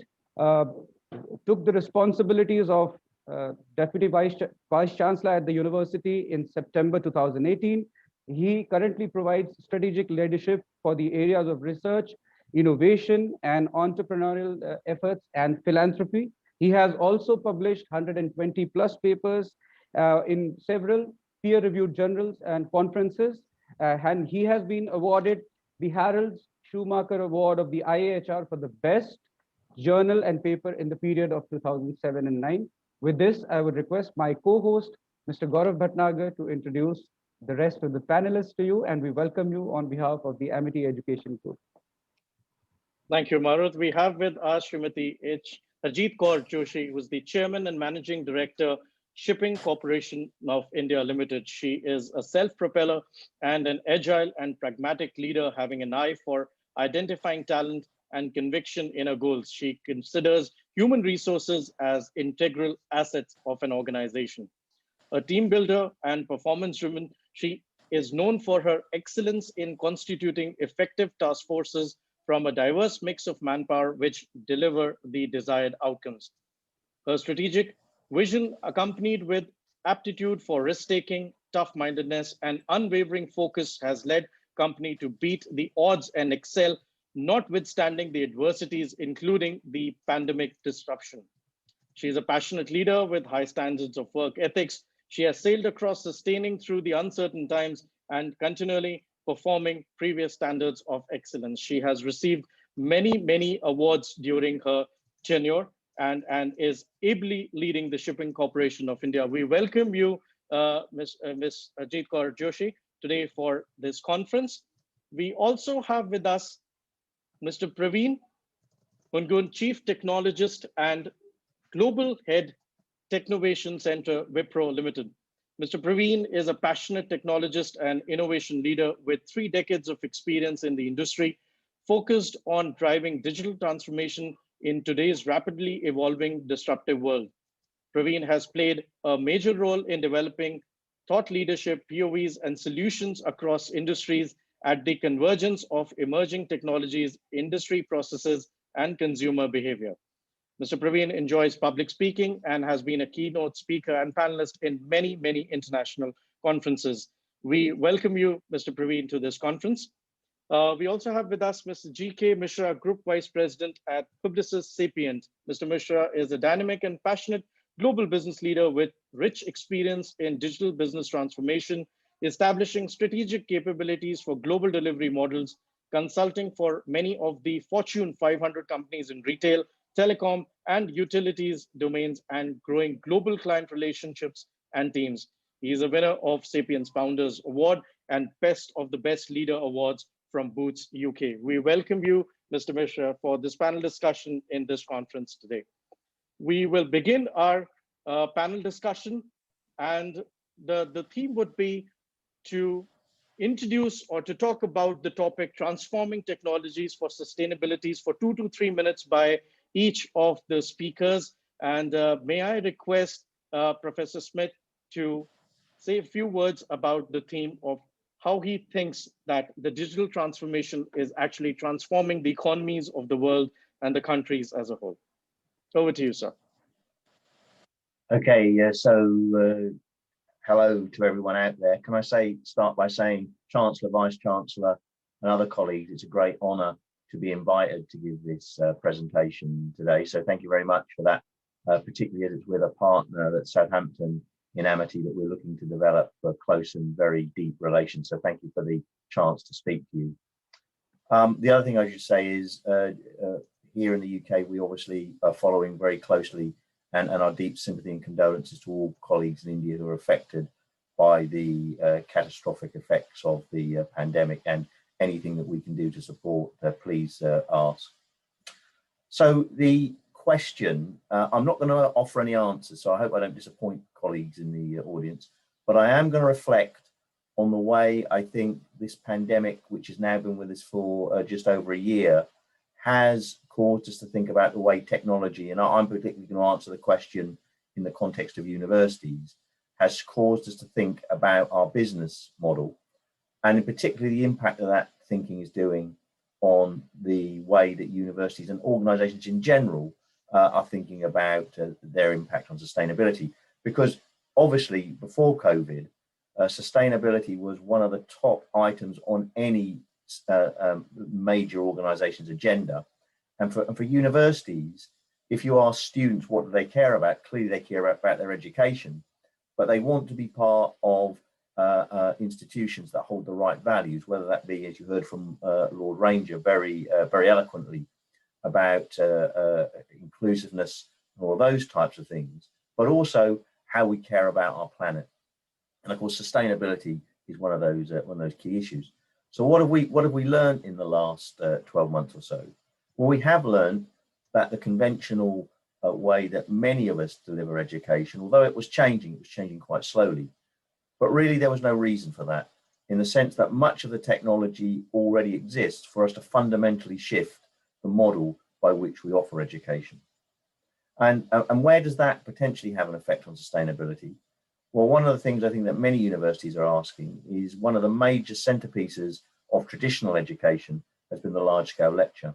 took the responsibilities of Deputy Vice Chancellor at the university in September 2018. He currently provides strategic leadership for the areas of research, innovation, and entrepreneurial efforts and philanthropy. He has also published 120 plus papers in several peer-reviewed journals and conferences, and he has been awarded the Harold Schumacher Award of the IAHR for the best journal and paper in the period of 2007 and 9. With this, I would request my co-host, Mr. Gaurav Bhatnagar, to introduce the rest of the panelists to you, and we welcome you on behalf of the Amity Education Group. Thank you, Marut. We have with us Srimati Harjeet Kaur Joshi, who is the Chairman and Managing Director, Shipping Corporation of India Limited. She is a self-propeller and an agile and pragmatic leader, having an eye for identifying talent and conviction in her goals. She considers human resources as integral assets of an organization. A team builder and performance-driven, she is known for her excellence in constituting effective task forces from a diverse mix of manpower which deliver the desired outcomes. Her strategic vision, accompanied with aptitude for risk-taking, tough-mindedness, and unwavering focus, has led company to beat the odds and excel, notwithstanding the adversities, including the pandemic disruption. She is a passionate leader with high standards of work ethics. She has sailed across, sustaining through the uncertain times and continually performing previous standards of excellence. She has received many awards during her tenure and is ably leading the Shipping Corporation of India. We welcome you, Ms. Harjeet Kaur Joshi, today for this conference. We also have with us Mr. Praveen Hungun, Chief Technologist and Global Head Technovation Center, Wipro Limited. Mr. Praveen is a passionate technologist and innovation leader with 3 decades of experience in the industry, focused on driving digital transformation in today's rapidly evolving disruptive world. Praveen has played a major role in developing thought leadership, POVs, and solutions across industries at the convergence of emerging technologies, industry processes, and consumer behavior. Mr. Praveen enjoys public speaking and has been a keynote speaker and panelist in many international conferences. We welcome you, Mr. Praveen, to this conference. We also have with us Mr. G.K. Mishra, Group Vice President at Publicis Sapient. Mr. Mishra is a dynamic and passionate global business leader with rich experience in digital business transformation, establishing strategic capabilities for global delivery models, consulting for many of the Fortune 500 companies in retail, telecom, and utilities domains, and growing global client relationships and teams. He is a winner of Sapiens Founders Award and Best of the Best Leader Awards from Boots UK. We welcome you, Mr. Mishra, for this panel discussion in this conference today. We will begin our panel discussion, and the theme would be to introduce or to talk about the topic transforming technologies for sustainabilities for 2 to 3 minutes by each of the speakers. And may I request Professor Smith to say a few words about the theme of how he thinks that the digital transformation is actually transforming the economies of the world and the countries as a whole. Over to you, sir. Okay, hello to everyone out there. Can I start by saying, Chancellor, Vice Chancellor, and other colleagues, it's a great honor to be invited to give this presentation today. So thank you very much for that, particularly as it's with a partner at Southampton in Amity that we're looking to develop a close and very deep relation. So thank you for the chance to speak to you. The other thing I should say is here in the UK, we obviously are following very closely and our deep sympathy and condolences to all colleagues in India who are affected by the catastrophic effects of the pandemic, and anything that we can do to support, please ask. So the question, I'm not going to offer any answers, so I hope I don't disappoint colleagues in the audience, but I am going to reflect on the way I think this pandemic, which has now been with us for just over a year, has caused us to think about the way technology, and I'm particularly going to answer the question in the context of universities, has caused us to think about our business model, and in particular the impact that that thinking is doing on the way that universities and organizations in general are thinking about their impact on sustainability. Because obviously before COVID, sustainability was one of the top items on any major organization's agenda. And for universities, if you ask students what do they care about, clearly they care about their education, but they want to be part of institutions that hold the right values, whether that be, as you heard from Lord Ranger very eloquently, about inclusiveness and all those types of things, but also how we care about our planet. And of course, sustainability is one of those key issues. So what have we learned in the last 12 months or so? Well, we have learned that the conventional way that many of us deliver education, although it was changing quite slowly. But really, there was no reason for that, in the sense that much of the technology already exists for us to fundamentally shift the model by which we offer education. And where does that potentially have an effect on sustainability? Well, one of the things I think that many universities are asking is, one of the major centerpieces of traditional education has been the large-scale lecture.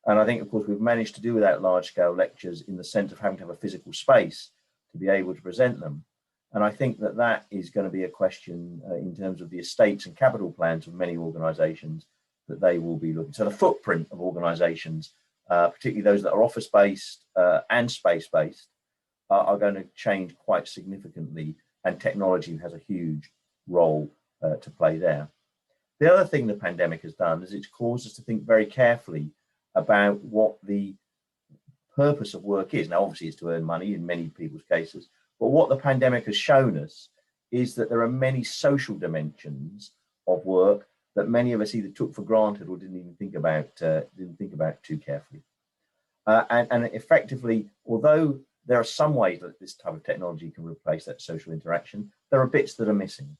And I think, of course, we've managed to do without large-scale lectures in the sense of having to have a physical space to be able to present them. And I think that that is going to be a question in terms of the estates and capital plans of many organizations that they will be looking. So the footprint of organizations, particularly those that are office-based and space-based, are going to change quite significantly, and technology has a huge role to play there. The other thing the pandemic has done is it's caused us to think very carefully about what the purpose of work is. Now, obviously, it's to earn money in many people's cases, but what the pandemic has shown us is that there are many social dimensions of work that many of us either took for granted or didn't even think about too carefully. And effectively, although there are some ways that this type of technology can replace that social interaction, there are bits that are missing.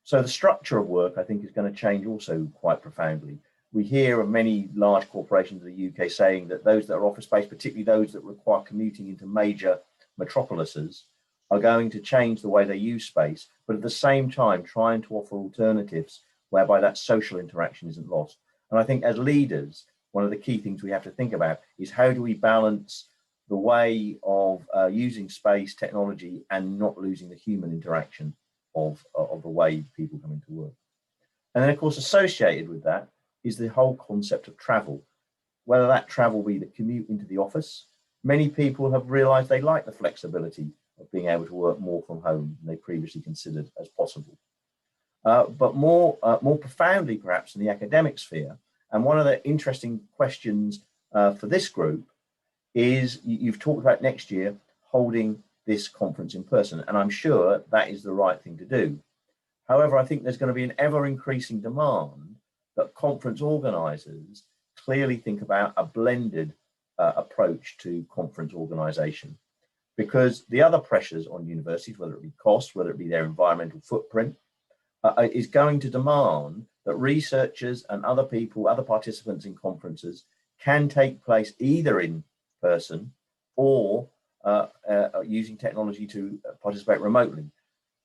So the structure of work, I think, is going to change also quite profoundly. We hear of many large corporations in the UK saying that those that are office-based, particularly those that require commuting into major metropolises, are going to change the way they use space, but at the same time trying to offer alternatives whereby that social interaction isn't lost. And I think as leaders, one of the key things we have to think about is, how do we balance the way of using space, technology, and not losing the human interaction of the way people come into work. And then, of course, associated with that is the whole concept of travel, whether that travel be the commute into the office. Many people have realized they like the flexibility of being able to work more from home than they previously considered as possible. But more profoundly, perhaps, in the academic sphere, and one of the interesting questions for this group is, you've talked about next year holding this conference in person, and I'm sure that is the right thing to do. However, I think there's going to be an ever increasing demand that conference organizers clearly think about a blended approach to conference organization, because the other pressures on universities, whether it be cost, whether it be their environmental footprint, is going to demand that researchers and other people, other participants in conferences, can take place either in person or using technology to participate remotely.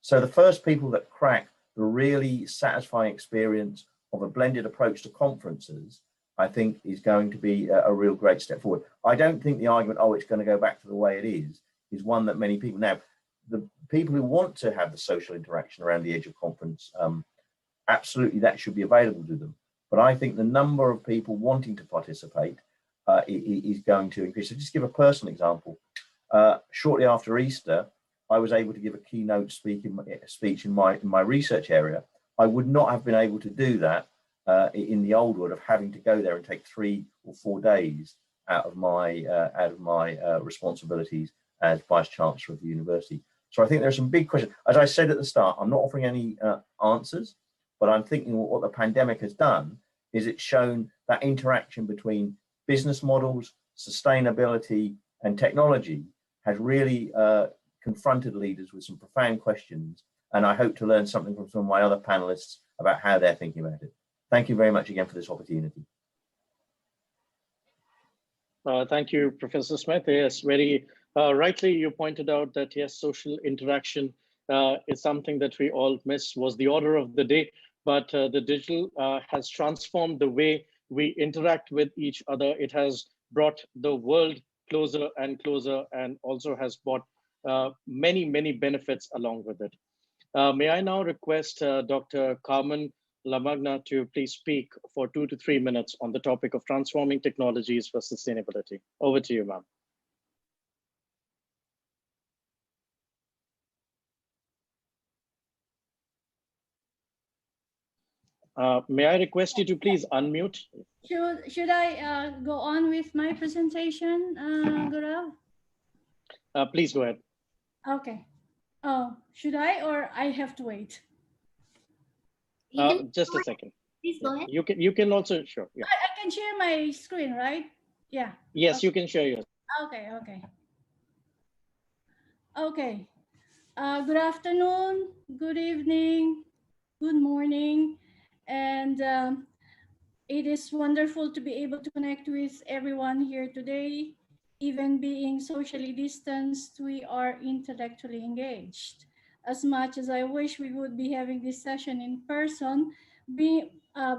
So the first people that crack the really satisfying experience of a blended approach to conferences, I think, is going to be a real great step forward. I don't think the argument, oh, it's going to go back to the way it is one that many people. Now, the people who want to have the social interaction around the edge of conference, absolutely that should be available to them. but I think the number of people wanting to participate is going to increase. So just give a personal example. Shortly after Easter, I was able to give a keynote speech in my research area. I would not have been able to do that in the old world of having to go there and take 3 or 4 days out of my responsibilities as Vice Chancellor of the university. So I think there are some big questions. As I said at the start, I'm not offering any answers, but I'm thinking what the pandemic has done is it's shown that interaction between business models, sustainability, and technology has really confronted leaders with some profound questions. And I hope to learn something from some of my other panelists about how they're thinking about it. Thank you very much again for this opportunity. Thank you, Professor Smith. Yes, very rightly you pointed out that yes, social interaction is something that we all miss, was the order of the day, but the digital has transformed the way we interact with each other. It has brought the world closer and closer, and also has brought many, many benefits along with it. May I now request Dr. Carmen Lamagna to please speak for 2 to 3 minutes on the topic of transforming technologies for sustainability. Over to you, ma'am. May I request you to please unmute? Should I go on with my presentation, Gaurav? Please go ahead. Okay. Oh, should I, or I have to wait? Just a second. Please go ahead. You can also, sure. Yeah. I can share my screen, right? Yeah. Yes, okay. You can share yours. Okay. Good afternoon, good evening, good morning, and it is wonderful to be able to connect with everyone here today. Even being socially distanced, we are intellectually engaged. As much as I wish we would be having this session in person,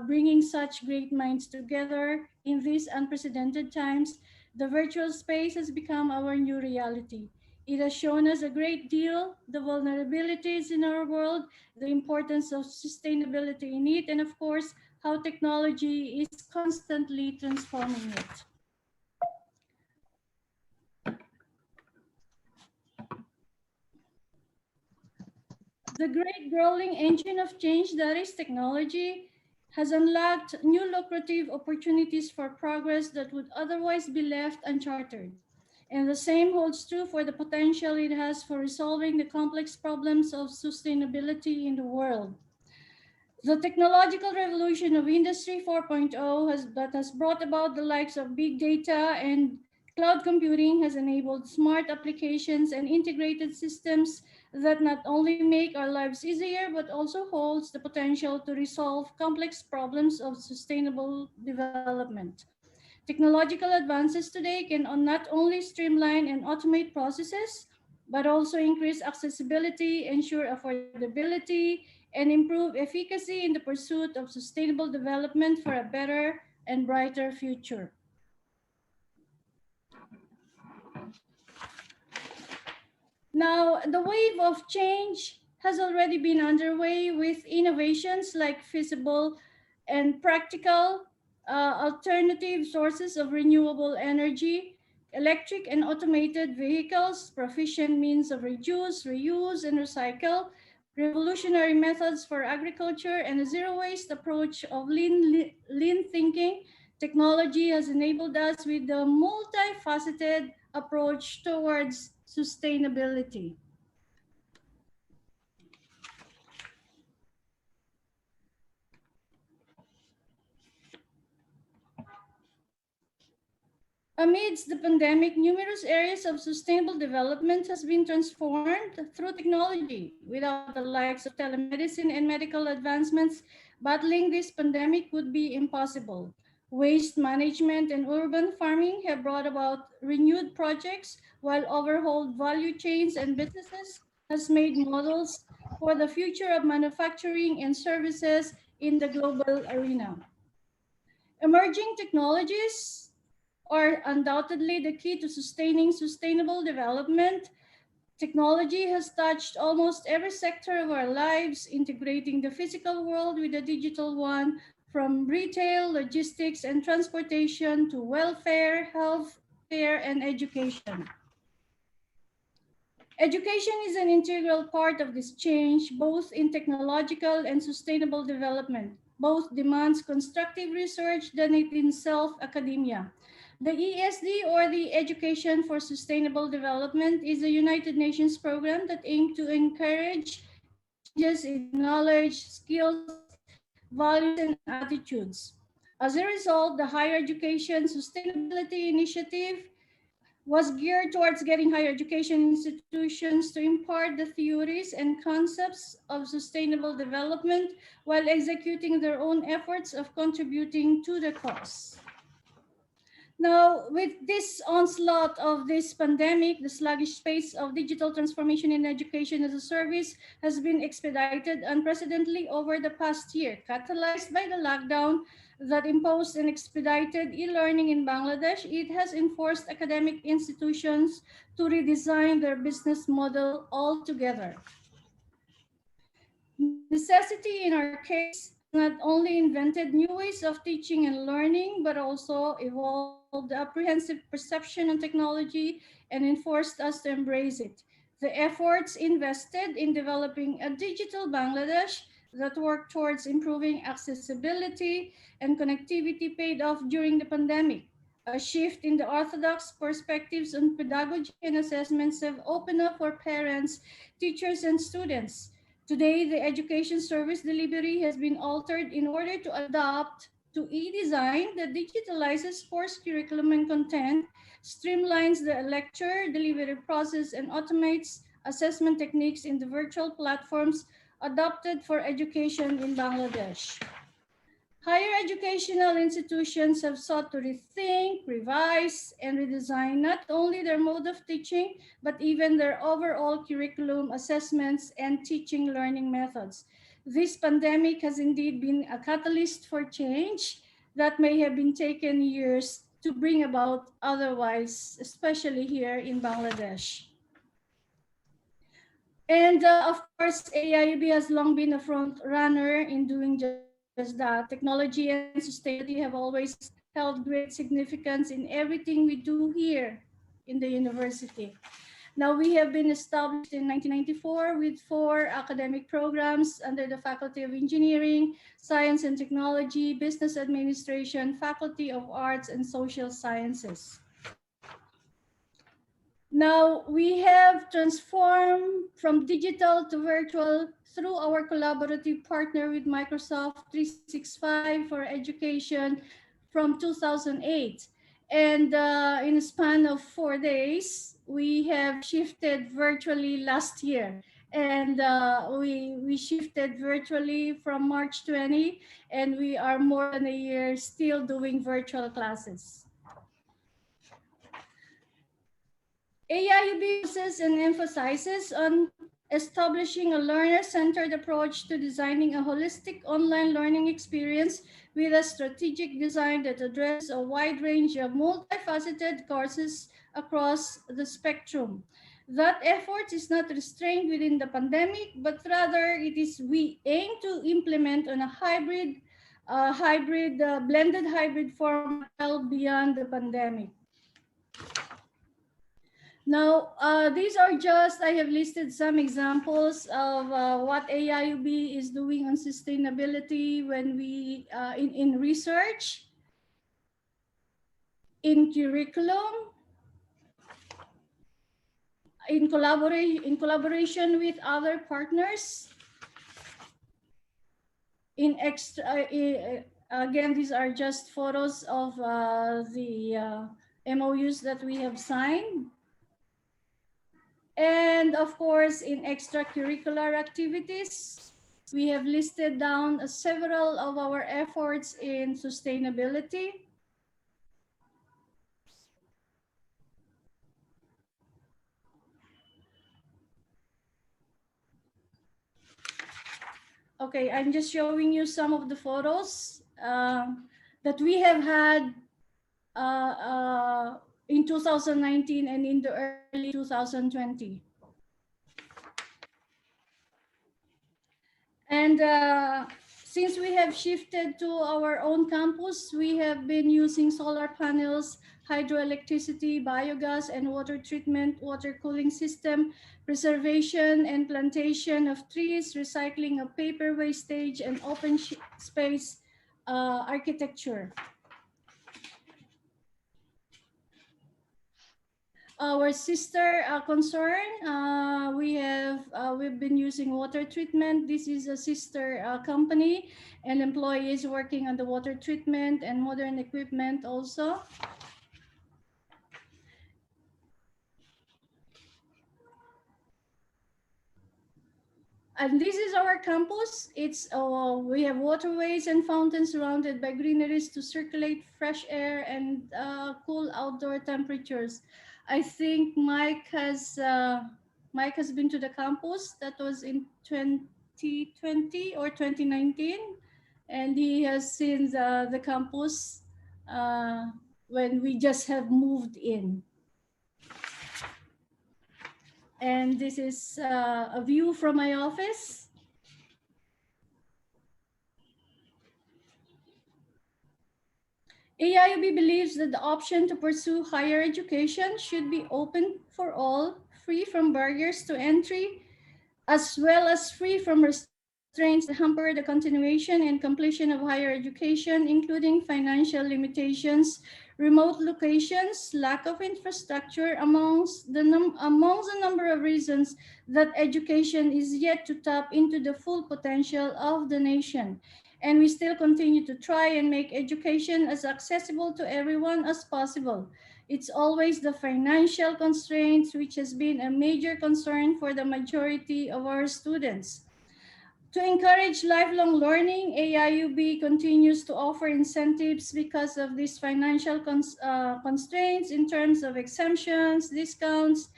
bringing such great minds together in these unprecedented times, the virtual space has become our new reality. It has shown us a great deal, the vulnerabilities in our world, the importance of sustainability in it, and of course, how technology is constantly transforming it. The great growing engine of change that is technology has unlocked new lucrative opportunities for progress that would otherwise be left uncharted. And the same holds true for the potential it has for resolving the complex problems of sustainability in the world. The technological revolution of Industry 4.0 that has brought about the likes of big data and cloud computing has enabled smart applications and integrated systems that not only make our lives easier, but also holds the potential to resolve complex problems of sustainable development. Technological advances today can not only streamline and automate processes, but also increase accessibility, ensure affordability, and improve efficacy in the pursuit of sustainable development for a better and brighter future. Now, the wave of change has already been underway with innovations like feasible and practical alternative sources of renewable energy, electric and automated vehicles, proficient means of reduce, reuse, and recycle, revolutionary methods for agriculture, and a zero-waste approach of lean thinking. Technology has enabled us with a multifaceted approach towards sustainability. Amidst the pandemic, numerous areas of sustainable development has been transformed through technology. Without the likes of telemedicine and medical advancements, battling this pandemic would be impossible. Waste management and urban farming have brought about renewed projects, while overhauled value chains and businesses has made models for the future of manufacturing and services in the global arena. Emerging technologies are undoubtedly the key to sustaining sustainable development. Technology has touched almost every sector of our lives, integrating the physical world with the digital one, from retail, logistics, and transportation to welfare, health care, and education. Education is an integral part of this change, both in technological and sustainable development. Both demands constructive research than it in self-academia. The ESD, or the Education for Sustainable Development, is a United Nations program that aims to encourage changes in knowledge, skills, values, and attitudes. As a result, the Higher Education Sustainability Initiative was geared towards getting higher education institutions to impart the theories and concepts of sustainable development while executing their own efforts of contributing to the cause. Now, with this onslaught of this pandemic, the sluggish pace of digital transformation in education as a service has been expedited unprecedentedly over the past year, catalyzed by the lockdown that imposed and expedited e-learning in Bangladesh. It has enforced academic institutions to redesign their business model altogether. Necessity, in our case, not only invented new ways of teaching and learning, but also evolved the apprehensive perception on technology and enforced us to embrace it. The efforts invested in developing a digital Bangladesh that worked towards improving accessibility and connectivity paid off during the pandemic. A shift in the orthodox perspectives on pedagogy and assessments have opened up for parents, teachers, and students. Today, the education service delivery has been altered in order to adapt to e-design that digitalizes course curriculum and content, streamlines the lecture delivery process, and automates assessment techniques in the virtual platforms adopted for education in Bangladesh. Higher educational institutions have sought to rethink, revise, and redesign not only their mode of teaching, but even their overall curriculum, assessments, and teaching learning methods. This pandemic has indeed been a catalyst for change that may have been taken years to bring about otherwise, especially here in Bangladesh. And of course, AIUB has long been a front runner in doing just that. Technology and sustainability have always held great significance in everything we do here in the university. Now, we have been established in 1994 with 4 academic programs under the Faculty of Engineering, Science and Technology, Business Administration, Faculty of Arts, and Social Sciences. Now, we have transformed from digital to virtual through our collaborative partner with Microsoft 365 for education from 2008. And in a span of 4 days, we have shifted virtually last year. And we shifted virtually from March 20, and we are more than a year still doing virtual classes. AIUB focuses and emphasizes on establishing a learner-centered approach to designing a holistic online learning experience with a strategic design that addresses a wide range of multifaceted courses across the spectrum. That effort is not restrained within the pandemic, but rather we aim to implement on a blended hybrid format well beyond the pandemic. Now, these are I have listed some examples of what AIUB is doing on sustainability when we, in research, in curriculum, in collaboration with other partners, again, these are just photos of the MOUs that we have signed. And of course, in extracurricular activities, we have listed down several of our efforts in sustainability. Okay, I'm just showing you some of the photos that we have had in 2019 and in the early 2020. And Since we have shifted to our own campus, we have been using solar panels, hydroelectricity, biogas, and water treatment, water cooling system, preservation and plantation of trees, recycling of paper wastage, and open space architecture. Our sister concern, we've been using water treatment. This is a sister company, and employees working on the water treatment and modern equipment also. And this is our campus. It's we have waterways and fountains surrounded by greeneries to circulate fresh air and cool outdoor temperatures. I think Mike has been to the campus. That was in 2020 or 2019, and he has seen the campus when we just have moved in. And this is a view from my office. AIUB believes that the option to pursue higher education should be open for all, free from barriers to entry, as well as free from restraints that hamper the continuation and completion of higher education, including financial limitations, remote locations, lack of infrastructure, amongst the number of reasons that education is yet to tap into the full potential of the nation. And we still continue to try and make education as accessible to everyone as possible. It's always the financial constraints which has been a major concern for the majority of our students. To encourage lifelong learning, AIUB continues to offer incentives because of these financial constraints in terms of exemptions, discounts,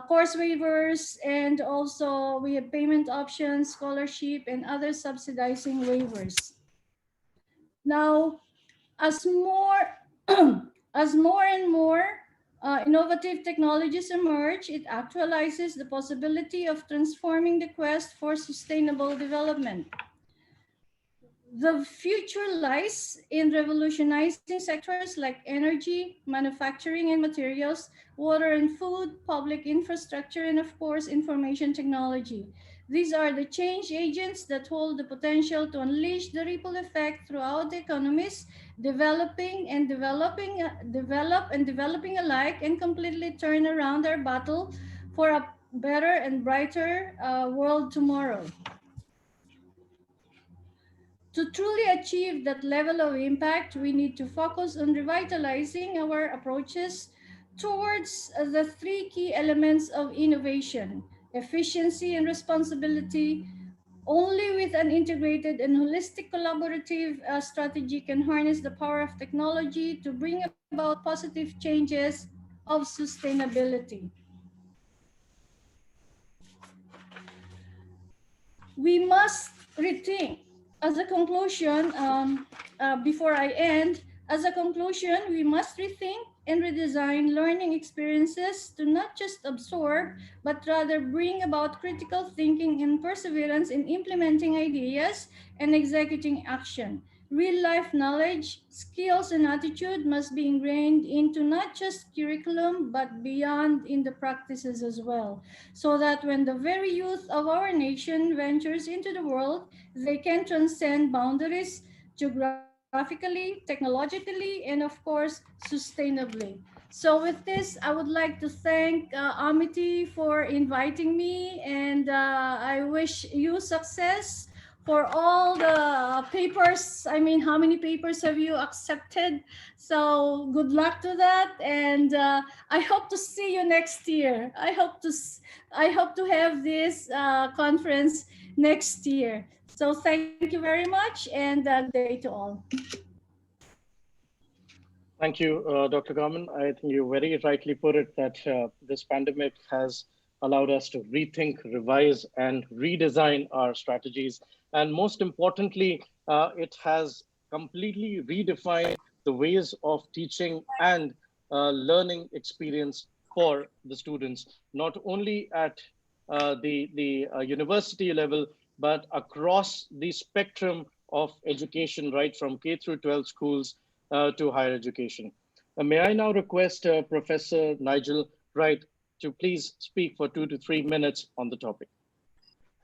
course waivers, and also we have payment options, scholarship, and other subsidizing waivers. Now, as more and more innovative technologies emerge, it actualizes the possibility of transforming the quest for sustainable development. The future lies in revolutionizing sectors like energy, manufacturing and materials, water and food, public infrastructure, and of course, information technology. These are the change agents that hold the potential to unleash the ripple effect throughout the economies, develop and developing alike, and completely turn around our battle for a better and brighter world tomorrow. To truly achieve that level of impact, we need to focus on revitalizing our approaches towards the three key elements of innovation: efficiency and responsibility. Only with an integrated and holistic collaborative strategy can harness the power of technology to bring about positive changes of sustainability. We must rethink. As a conclusion, before I end, as a conclusion, we must rethink and redesign learning experiences to not just absorb, but rather bring about critical thinking and perseverance in implementing ideas and executing action. Real-life knowledge, skills, and attitude must be ingrained into not just curriculum, but beyond in the practices as well, so that when the very youth of our nation ventures into the world, they can transcend boundaries geographically, technologically, and of course, sustainably. So with this, I would like to thank Amity for inviting me, and I wish you success for all the papers. I mean, how many papers have you accepted? So good luck to that, and I hope to see you next year. I hope to have this conference next year. So thank you very much, and good day to all. Thank you, Dr. Garman. I think you very rightly put it that this pandemic has allowed us to rethink, revise, and redesign our strategies. And most importantly, it has completely redefined the ways of teaching and learning experience for the students, not only at the university level, but across the spectrum of education, right from K through 12 schools to higher education. May I now request Professor Nigel Wright to please speak for 2 to 3 minutes on the topic.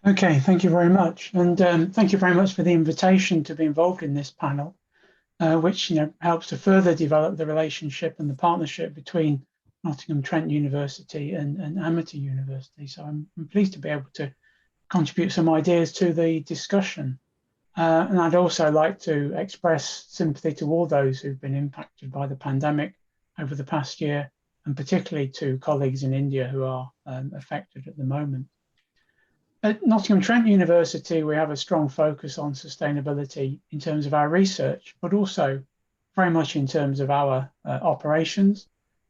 Okay, thank you very much. And thank you very much for the invitation to be involved in this panel, which helps to further develop the relationship and the partnership between Nottingham Trent University and Amity University. So I'm pleased to be able to contribute some ideas to the discussion. And I'd also like to express sympathy to all those who've been impacted by the pandemic over the past year, and particularly to colleagues in India who are affected at the moment. At Nottingham Trent University, we have a strong focus on sustainability in terms of our research, but also very much in terms of our operations.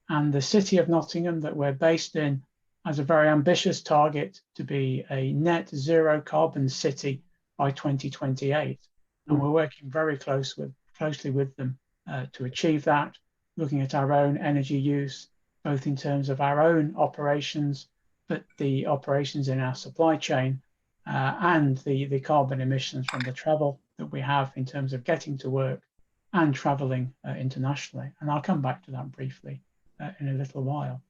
And the city of Nottingham that we're based in has a very ambitious target to be a net zero carbon city by 2028. And we're working very closely with them to achieve that, looking at our own energy use, both in terms of our own operations, but the operations in our supply chain and the carbon emissions from the travel that we have in terms of getting to work and traveling internationally. And I'll come back to that briefly in a little while.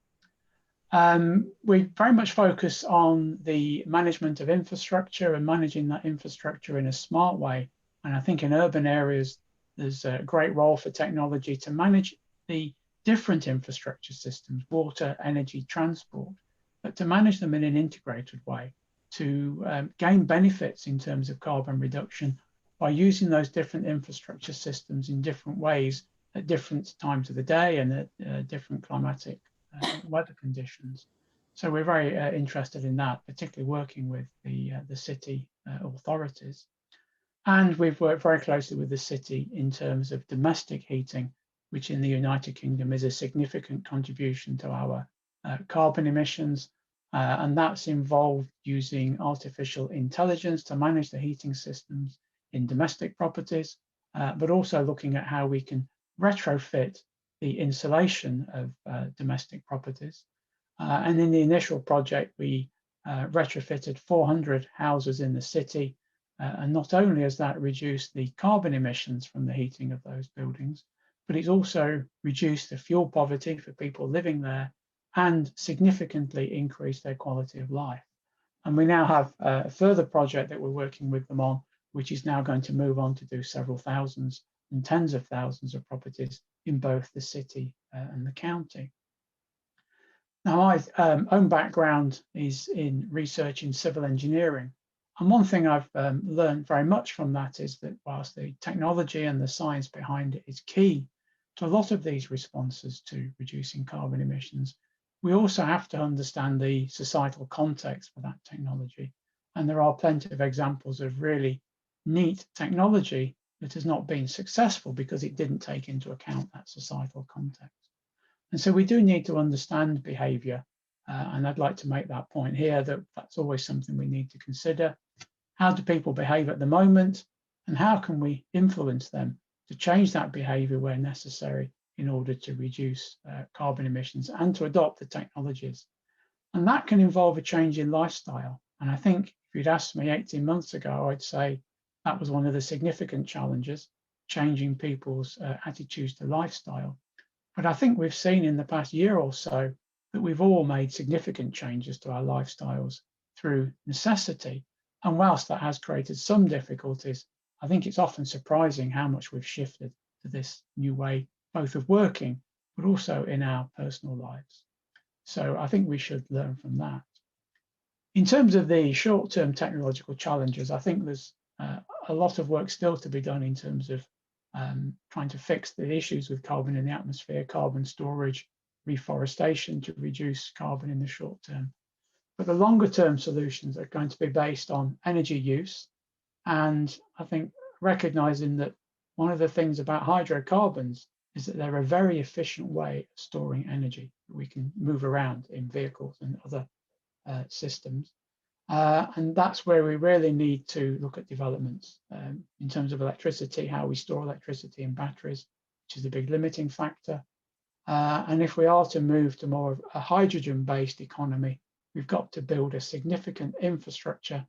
We very much focus on the management of infrastructure and managing that infrastructure in a smart way. And I think in urban areas, there's a great role for technology to manage the different infrastructure systems, water, energy, transport, but to manage them in an integrated way, to gain benefits in terms of carbon reduction by using those different infrastructure systems in different ways at different times of the day and at different climatic weather conditions. So we're very interested in that, particularly working with the city authorities. And we've worked very closely with the city in terms of domestic heating, which in the United Kingdom is a significant contribution to our carbon emissions. And that's involved using artificial intelligence to manage the heating systems in domestic properties, but also looking at how we can retrofit the insulation of domestic properties. And in the initial project, we retrofitted 400 houses in the city. And not only has that reduced the carbon emissions from the heating of those buildings, but it's also reduced the fuel poverty for people living there and significantly increased their quality of life. And we now have a further project that we're working with them on, which is now going to move on to do several thousands and tens of thousands of properties in both the city and the county. Now, my own background is in research in civil engineering. And one thing I've learned very much from that is that whilst the technology and the science behind it is key to a lot of these responses to reducing carbon emissions, we also have to understand the societal context for that technology. And there are plenty of examples of really neat technology that has not been successful because it didn't take into account that societal context. And so we do need to understand behavior. And I'd like to make that point here that that's always something we need to consider. How do people behave at the moment? And how can we influence them to change that behavior where necessary in order to reduce carbon emissions and to adopt the technologies? And that can involve a change in lifestyle. And I think if you'd asked me 18 months ago, I'd say that was one of the significant challenges, changing people's attitudes to lifestyle. But I think we've seen in the past year or so that we've all made significant changes to our lifestyles through necessity. And whilst that has created some difficulties, I think it's often surprising how much we've shifted to this new way, both of working, but also in our personal lives. So I think we should learn from that. In terms of the short-term technological challenges, I think there's a lot of work still to be done in terms of trying to fix the issues with carbon in the atmosphere, carbon storage, reforestation to reduce carbon in the short term. But the longer term solutions are going to be based on energy use. And I think recognizing that one of the things about hydrocarbons is that they're a very efficient way of storing energy that we can move around in vehicles and other systems. And that's where we really need to look at developments in terms of electricity, how we store electricity in batteries, which is a big limiting factor. And if we are to move to more of a hydrogen-based economy, we've got to build a significant infrastructure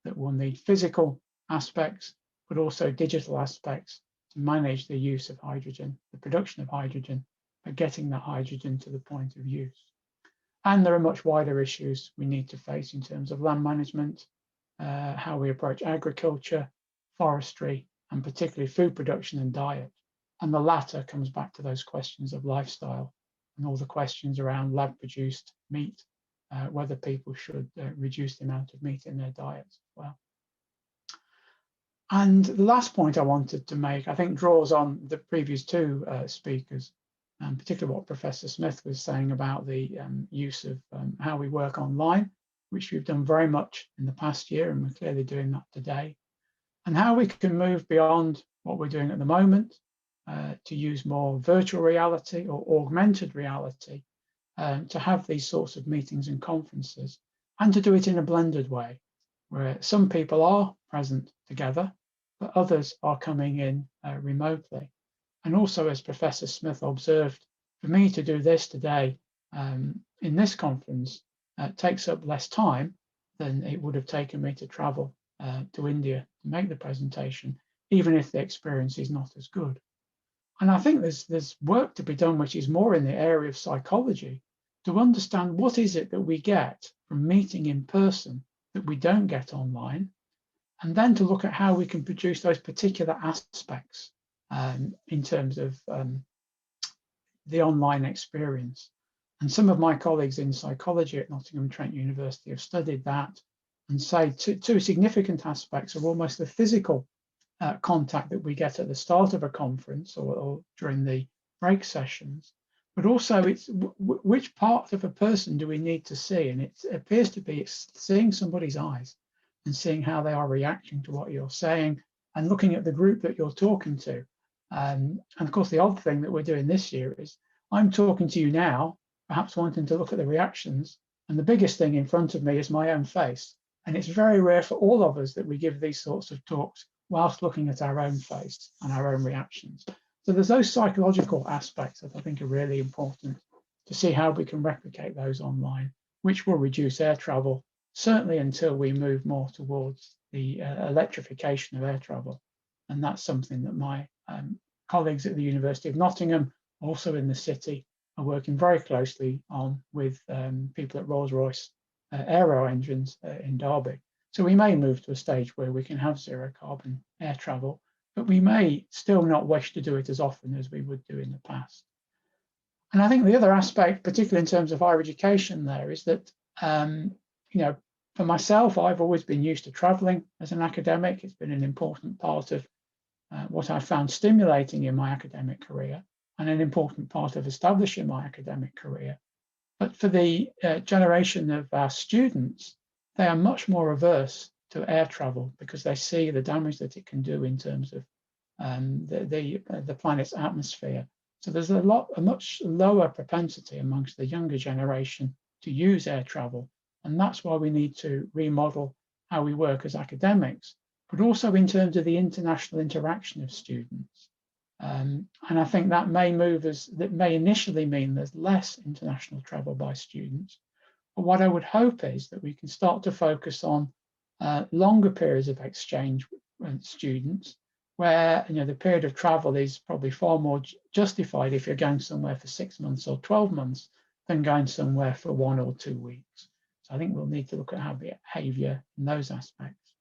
that we'll need physical aspects, but also digital aspects to manage the use of hydrogen, the production of hydrogen, but getting that hydrogen to the point of use. And there are much wider issues we need to face in terms of land management, how we approach agriculture, forestry, and particularly food production and diet. And the latter comes back to those questions of lifestyle and all the questions around lab-produced meat, whether people should reduce the amount of meat in their diets as well. And the last point I wanted to make, I think, draws on the previous two speakers, and particularly what Professor Smith was saying about the use of how we work online, which we've done very much in the past year, and we're clearly doing that today, and how we can move beyond what we're doing at the moment to use more virtual reality or augmented reality to have these sorts of meetings and conferences, and to do it in a blended way, where some people are present together, but others are coming in remotely. And also, as Professor Smith observed, for me to do this today in this conference takes up less time than it would have taken me to travel to India to make the presentation, even if the experience is not as good. And I think there's work to be done, which is more in the area of psychology, to understand what is it that we get from meeting in person that we don't get online, and then to look at how we can produce those particular aspects in terms of the online experience. And some of my colleagues in psychology at Nottingham Trent University have studied that and say two significant aspects are almost the physical contact that we get at the start of a conference or during the break sessions, but also it's which part of a person do we need to see? And it appears to be seeing somebody's eyes and seeing how they are reacting to what you're saying and looking at the group that you're talking to. And of course, the odd thing that we're doing this year is I'm talking to you now, perhaps wanting to look at the reactions. And the biggest thing in front of me is my own face. And it's very rare for all of us that we give these sorts of talks whilst looking at our own face and our own reactions. So there's those psychological aspects that I think are really important to see how we can replicate those online, which will reduce air travel, certainly until we move more towards the electrification of air travel. And that's something that my colleagues at the University of Nottingham, also in the city, are working very closely on with people at Rolls-Royce Aero Engines in Derby. So we may move to a stage where we can have zero carbon air travel, but we may still not wish to do it as often as we would do in the past. And I think the other aspect, particularly in terms of higher education there, is that, for myself, I've always been used to traveling as an academic. It's been an important part of what I found stimulating in my academic career and an important part of establishing my academic career. But for the generation of our students, they are much more averse to air travel because they see the damage that it can do in terms of the planet's atmosphere. So there's a much lower propensity amongst the younger generation to use air travel. And that's why we need to remodel how we work as academics, but also in terms of the international interaction of students. And I think that may initially mean there's less international travel by students. But what I would hope is that we can start to focus on longer periods of exchange with students, where the period of travel is probably far more justified if you're going somewhere for 6 months or 12 months than going somewhere for 1 or 2 weeks. So I think we'll need to look at our behaviour in those aspects.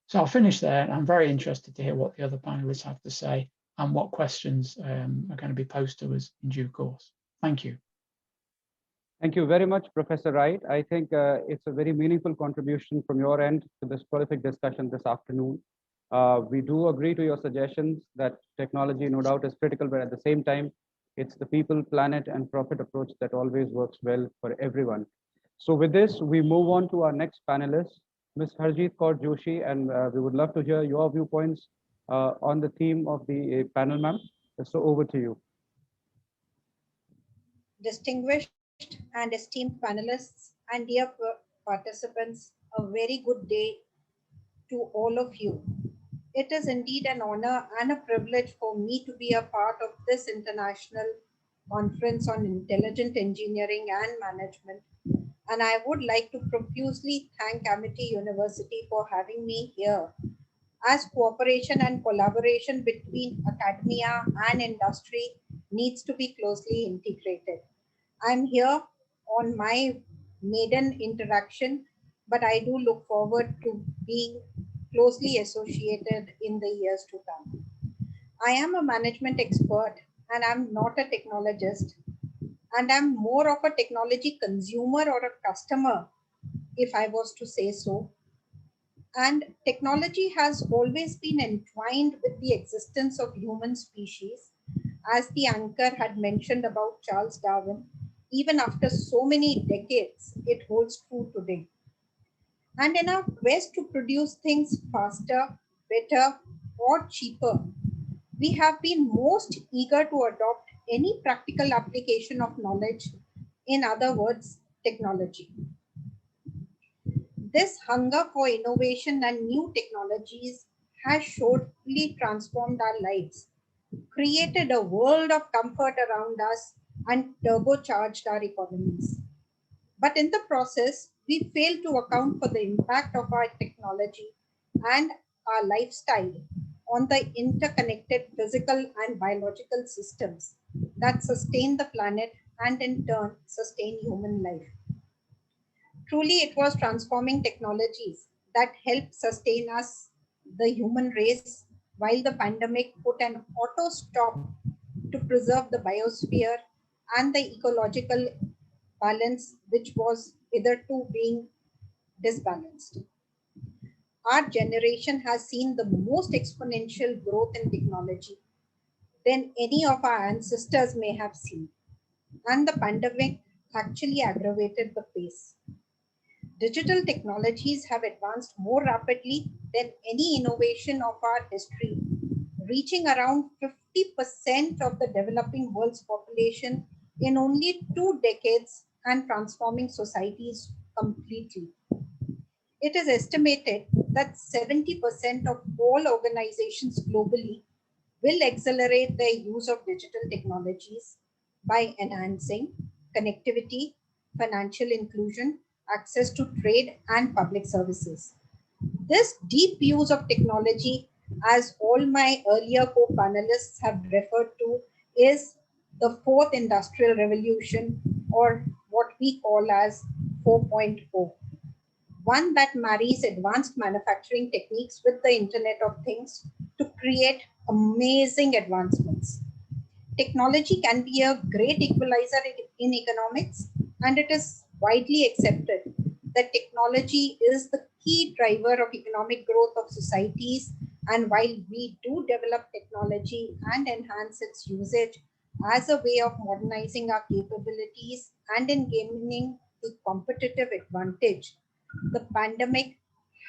So I'll finish there. I'm very interested to hear what the other panelists have to say and what questions are going to be posed to us in due course. Thank you. Thank you very much, Professor Wright. I think it's a very meaningful contribution from your end to this prolific discussion this afternoon. We do agree to your suggestions that technology, no doubt, is critical, but at the same time, it's the people, planet, and profit approach that always works well for everyone. So with this, we move on to our next panelist, Ms. Harjeet Kaur Joshi, and we would love to hear your viewpoints on the theme of the panel, ma'am. So over to you. Distinguished and esteemed panelists and dear participants, a very good day to all of you. It is indeed an honor and a privilege for me to be a part of this international conference on intelligent engineering and management, And I would like to profusely thank Amity University for having me here, as cooperation and collaboration between academia and industry needs to be closely integrated. I'm here on my maiden interaction, but I do look forward to being closely associated in the years to come. I am a management expert and I'm not a technologist, and I'm more of a technology consumer or a customer, if I was to say so. And technology has always been entwined with the existence of human species, as the anchor had mentioned about Charles Darwin. Even after so many decades, it holds true today. And in our quest to produce things faster, better, or cheaper, we have been most eager to adopt any practical application of knowledge, in other words, technology. This hunger for innovation and new technologies has surely transformed our lives, created a world of comfort around us, and turbocharged our economies. But in the process, we fail to account for the impact of our technology and our lifestyle on the interconnected physical and biological systems that sustain the planet and in turn sustain human life. Truly, it was transforming technologies that helped sustain us, the human race, while the pandemic put an auto stop to preserve the biosphere and the ecological balance, which was hitherto being disbalanced. Our generation has seen the most exponential growth in technology than any of our ancestors may have seen, and the pandemic actually aggravated the pace. Digital technologies have advanced more rapidly than any innovation of our history, reaching around 50% of the developing world's population in only 2 decades and transforming societies completely. It is estimated that 70% of all organizations globally will accelerate their use of digital technologies by enhancing connectivity, financial inclusion, access to trade, and public services. This deep use of technology, as all my earlier co-panelists have referred to, is the fourth industrial revolution, or what we call as 4.0. One that marries advanced manufacturing techniques with the Internet of Things to create amazing advancements. Technology can be a great equalizer in economics, and it is widely accepted that technology is the key driver of economic growth of societies. And while we do develop technology and enhance its usage as a way of modernizing our capabilities and in gaining the competitive advantage, the pandemic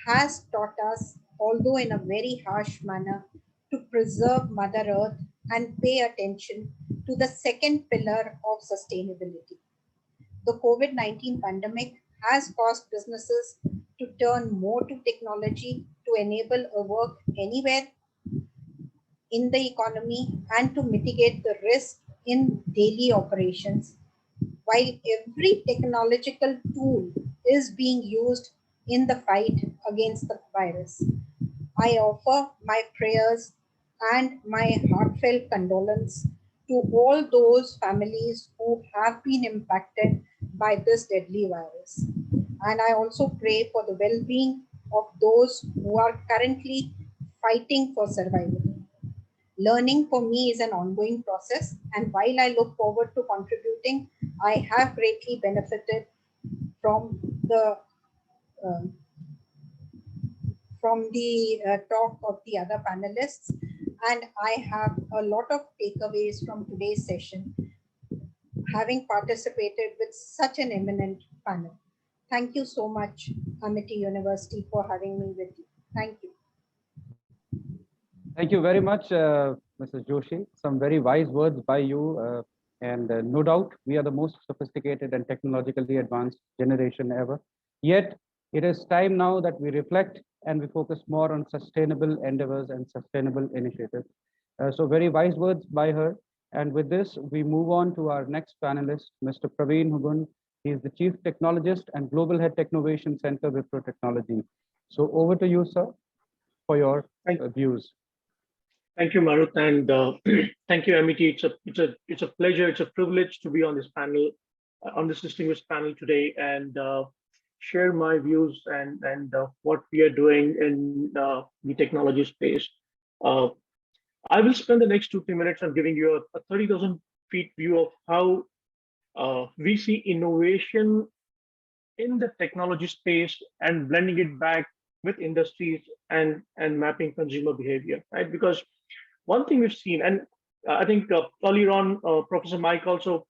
has taught us, although in a very harsh manner, to preserve Mother Earth and pay attention to the second pillar of sustainability. The COVID-19 pandemic has caused businesses to turn more to technology to enable a work anywhere in the economy and to mitigate the risk in daily operations. While every technological tool is being used in the fight against the virus, I offer my prayers and my heartfelt condolence to all those families who have been impacted by this deadly virus. And I also pray for the well being of those who are currently fighting for survival. Learning for me is an ongoing process, and while I look forward to contributing, I have greatly benefited from the uh, talk of the other panelists, and I have a lot of takeaways from today's session, having participated with such an eminent panel. Thank you so much, Amity University, for having me with you. Thank you. Thank you very much, Mrs. Joshi. Some very wise words by you. And no doubt, we are the most sophisticated and technologically advanced generation ever. Yet, it is time now that we reflect and we focus more on sustainable endeavors and sustainable initiatives. So very wise words by her. And with this, we move on to our next panelist, Mr. Praveen Hugun, He is the Chief Technologist and Global Head Technovation Center, Wipro Technology. So over to you, sir, for your views. Thank you, Marut, and thank you, Amity. It's a pleasure, it's a privilege to be on this panel, on this distinguished panel today, and share my views and what we are doing in the technology space. I will spend the next 2-3 minutes on giving you a 30,000 feet view of how we see innovation in the technology space and blending it back with industries and mapping consumer behavior, right? Because one thing we've seen, and I think earlier on, Professor Mike also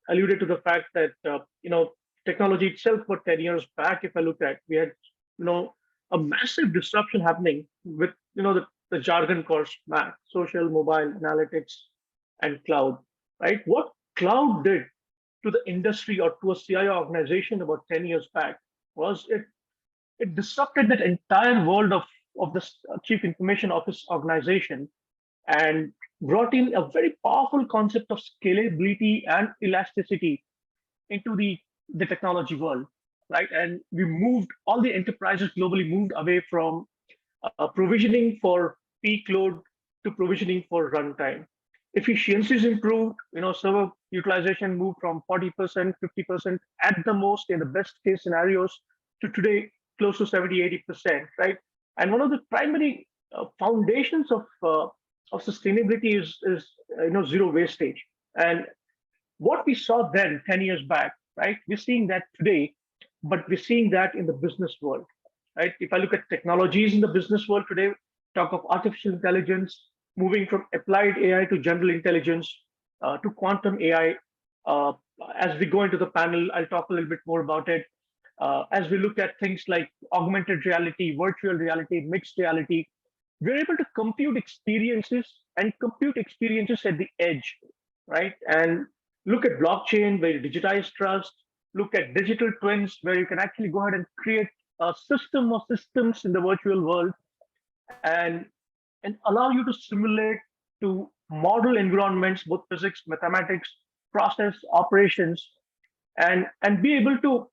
alluded to the fact that technology itself for 10 years back, if I look at, we had a massive disruption happening with the jargon called SMAC, social, mobile, analytics, and cloud, right? What cloud did to the industry or to a CIO organization about 10 years back was it disrupted that entire world of the Chief Information Office organization and brought in a very powerful concept of scalability and elasticity into the technology world, right? And we moved, all the enterprises globally moved away from provisioning for peak load to provisioning for runtime. Efficiencies improved, server utilization moved from 40%, 50% at the most in the best case scenarios to today close to 70, 80%, right? And one of the primary foundations of sustainability is zero wastage. And what we saw then 10 years back, right? We're seeing that today, but we're seeing that in the business world, right? If I look at technologies in the business world today, talk of artificial intelligence, moving from applied AI to general intelligence to quantum AI. As we go into the panel, I'll talk a little bit more about it. As we look at things like augmented reality, virtual reality, mixed reality, we're able to compute experiences at the edge, right? And look at blockchain, where you digitize trust, look at digital twins, where you can actually go ahead and create a system of systems in the virtual world and allow you to simulate, to model environments, both physics, mathematics, process, operations, and be able to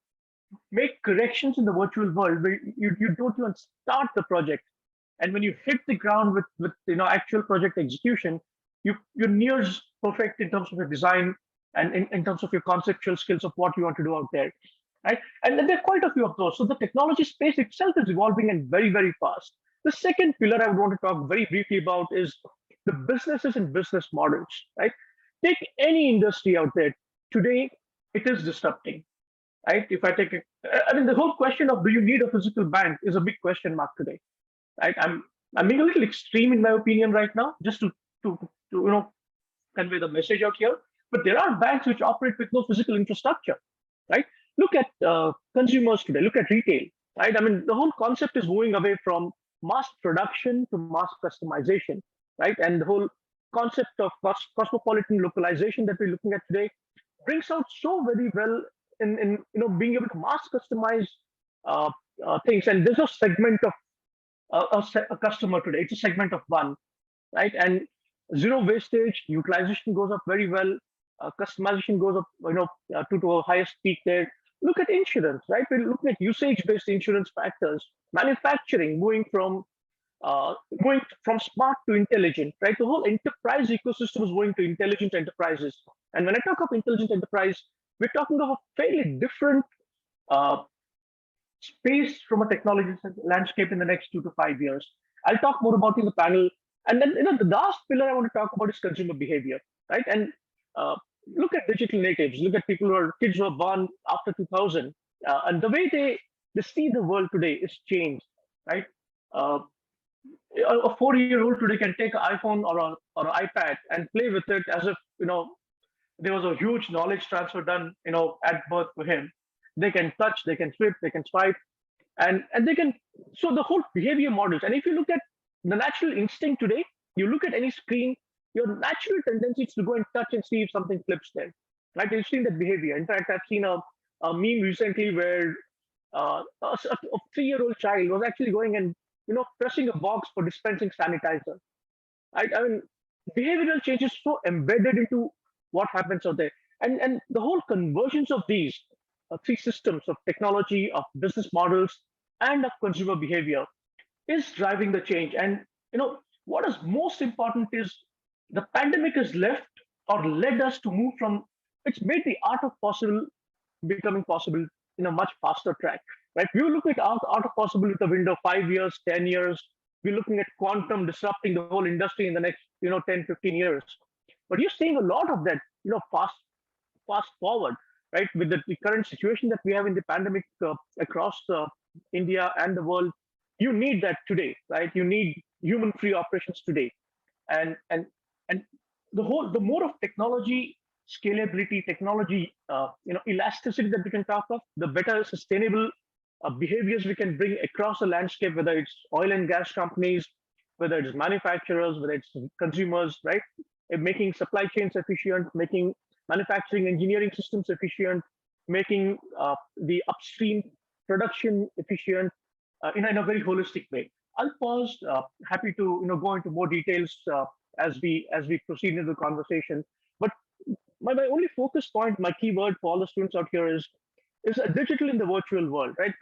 make corrections in the virtual world where you don't even start the project. And when you hit the ground with actual project execution, you're near perfect in terms of your design and in terms of your conceptual skills of what you want to do out there, right? And then there are quite a few of those. So the technology space itself is evolving and very, very fast. The second pillar I would want to talk very briefly about is the businesses and business models, right? Take any industry out there. Today, it is disrupting, right? If I take the whole question of do you need a physical bank is a big question mark today, right? I'm being a little extreme in my opinion right now, just to convey the message out here. But there are banks which operate with no physical infrastructure, right? Look at consumers today. Look at retail, right? I mean, the whole concept is moving away from mass production to mass customization, right? And the whole concept of cosmopolitan localization that we're looking at today brings out so very well in being able to mass customize things. And there's a segment of a customer today. It's a segment of one, right? And zero wastage, utilization goes up very well. Customization goes up, to a highest peak there. Look at insurance, right? We're looking at usage-based insurance factors. Manufacturing moving from smart to intelligent, right? The whole enterprise ecosystem is going to intelligent enterprises. And when I talk of intelligent enterprise, we're talking of a fairly different space from a technology landscape in the next 2 to 5 years. I'll talk more about it in the panel. And then, the last pillar I want to talk about is consumer behavior, right? And look at digital natives. Look at people kids who are born after 2000, and the way they see the world today is changed, right? A 4-year-old today can take an iPhone or an iPad and play with it as if there was a huge knowledge transfer done at birth for him. They can touch, they can flip, they can swipe, and they can. So the whole behavior models. And if you look at the natural instinct today, you look at any screen, your natural tendency is to go and touch and see if something flips there, right? You've seen that behavior. In fact, I've seen a meme recently where a 3-year-old child was actually going and pressing a box for dispensing sanitizer. Right? I mean, behavioral change is so embedded into what happens out there, and the whole convergence of these three systems of technology, of business models, and of consumer behavior is driving the change. And what is most important is the pandemic has left or led us to move from, it's made the art of possible becoming possible in a much faster track, right? We were looking at art of possible with a window 5 years, 10 years. We're looking at quantum disrupting the whole industry in the next 10, 15 years. But you're seeing a lot of that fast forward, right? With the current situation that we have in the pandemic across India and the world, you need that today, right? You need human-free operations today, and the more of technology scalability, technology, elasticity that we can talk of, the better sustainable behaviors we can bring across the landscape, whether it's oil and gas companies, whether it's manufacturers, whether it's consumers, right? Making supply chains efficient, making manufacturing engineering systems efficient, making the upstream production efficient in a very holistic way. I'll pause. Happy to go into more details as we proceed into the conversation. But my only focus point, my key word for all the students out here is digital in the virtual world, right?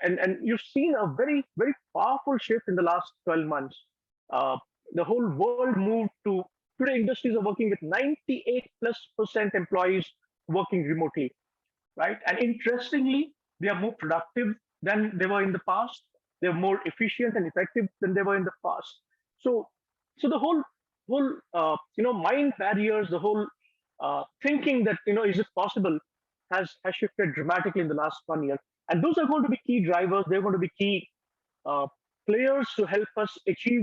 And you've seen a very powerful shift in the last 12 months. The whole world moved to today. Industries are working with 98+% employees working remotely, right? And interestingly, they are more productive than they were in the past. They're more efficient and effective than they were in the past. So the whole mind barriers, the whole thinking that is it possible has shifted dramatically in the last 1 year. And those are going to be key drivers. They're going to be key players to help us achieve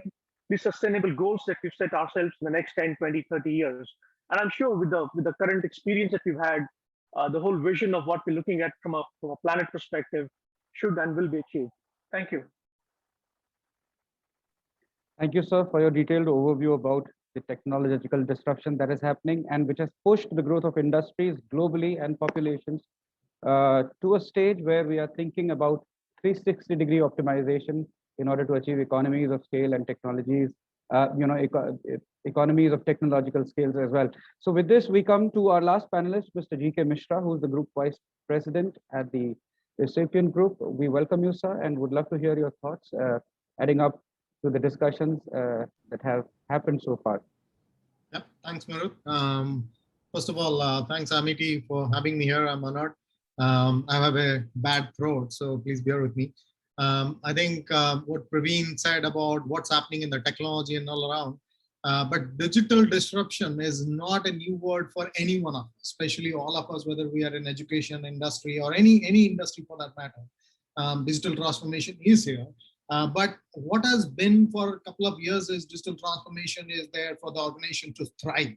the sustainable goals that we've set ourselves in the next 10, 20, 30 years. And I'm sure with the current experience that we've had, the whole vision of what we're looking at from a planet perspective should and will be achieved. Thank you. Thank you, sir, for your detailed overview about the technological disruption that is happening and which has pushed the growth of industries globally and populations to a stage where we are thinking about 360-degree optimization in order to achieve economies of scale and technologies, economies of technological scales as well. So with this, we come to our last panelist, Mr. G.K. Mishra, who is the Group Vice President at the Sapient Group. We welcome you, sir, and would love to hear your thoughts adding up to the discussions that have happened so far. Yep, thanks, Marut. First of all, thanks, Amity, for having me here. I'm honored. I have a bad throat, so please bear with me. I think what Praveen said about what's happening in the technology and all around, but digital disruption is not a new word for any one of us, especially all of us, whether we are in education, industry, or any industry for that matter. Digital transformation is here. But what has been for a couple of years is digital transformation is there for the organization to thrive,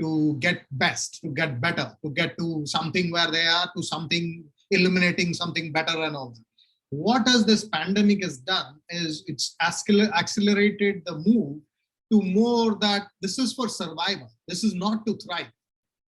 to get best, to get better, to get to something where they are, to something eliminating something better and all that. What has this pandemic has done is it's accelerated the move to more that this is for survival. This is not to thrive.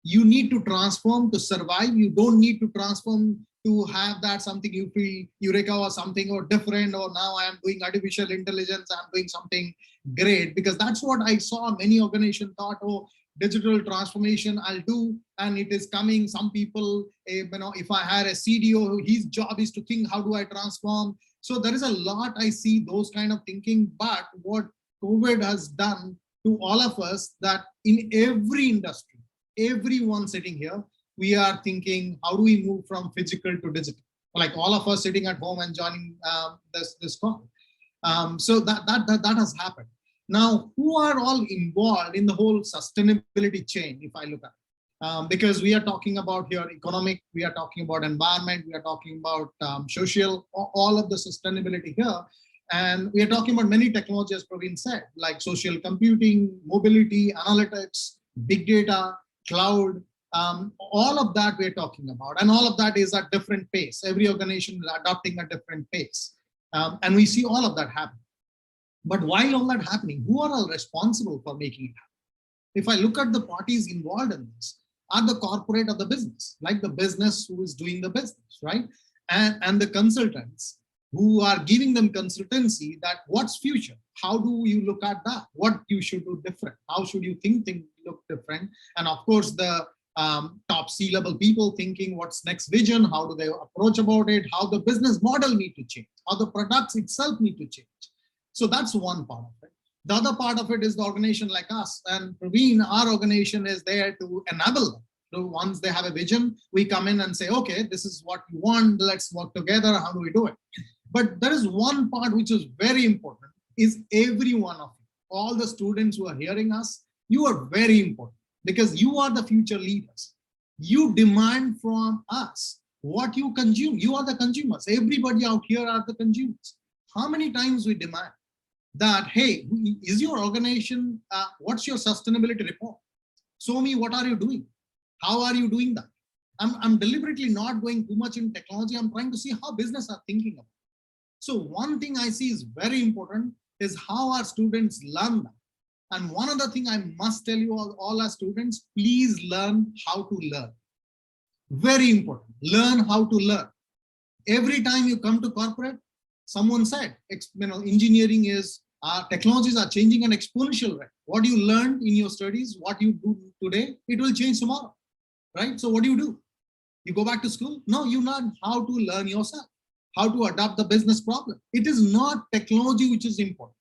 You need to transform to survive. You don't need to transform to have that something you feel eureka or something or different, or now I am doing artificial intelligence, I'm doing something great, because that's what I saw many organizations thought, oh, digital transformation I'll do, and it is coming. Some people, if I had a CDO, his job is to think, how do I transform? So there is a lot I see those kind of thinking, but what COVID has done to all of us, that in every industry, everyone sitting here, we are thinking, how do we move from physical to digital? Like all of us sitting at home and joining this call. So that has happened. Now, who are all involved in the whole sustainability chain, if I look at it? Because we are talking about here economic, we are talking about environment, we are talking about social, all of the sustainability here. And we are talking about many technologies, as Praveen said, like social computing, mobility, analytics, big data, cloud, all of that we're talking about. And all of that is at different pace. Every organization is adopting a different pace. And we see all of that happen. But while all that happening, who are all responsible for making it happen? If I look at the parties involved in this, are the corporate or the business, like the business who is doing the business, right? And the consultants who are giving them consultancy that what's future? How do you look at that? What you should do different? How should you think things look different? And of course, the top C-level people thinking what's next vision, how do they approach about it, how the business model need to change, how the products itself need to change. So that's one part of it. The other part of it is the organization like us, and Praveen, our organization is there to enable them. So once they have a vision, we come in and say, okay, this is what you want, let's work together, how do we do it? But there is one part which is very important, is every one of you, all the students who are hearing us, you are very important because you are the future leaders. You demand from us what you consume. You are the consumers. Everybody out here are the consumers. How many times we demand that, hey, is your organization, what's your sustainability report? Show me what are you doing? How are you doing that? I'm deliberately not going too much in technology. I'm trying to see how business are thinking about it. So one thing I see is very important is how our students learn that. And one other thing I must tell you all our students, please learn how to learn. Very important, learn how to learn. Every time you come to corporate, someone said, engineering is, technologies are changing an exponential rate. What you learned in your studies, what you do today, it will change tomorrow, right? So what do? You go back to school? No, you learn how to learn yourself, how to adapt the business problem. It is not technology which is important.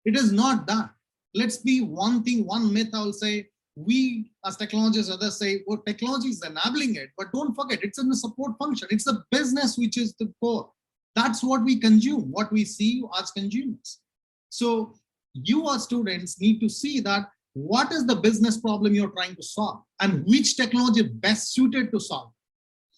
It is not that. Let's be one thing, one myth I'll say, we as technologists, others say, well, technology is enabling it, but don't forget, it's in the support function. It's the business which is the core. That's what we consume, what we see as consumers. So you as students need to see that what is the business problem you're trying to solve and which technology is best suited to solve.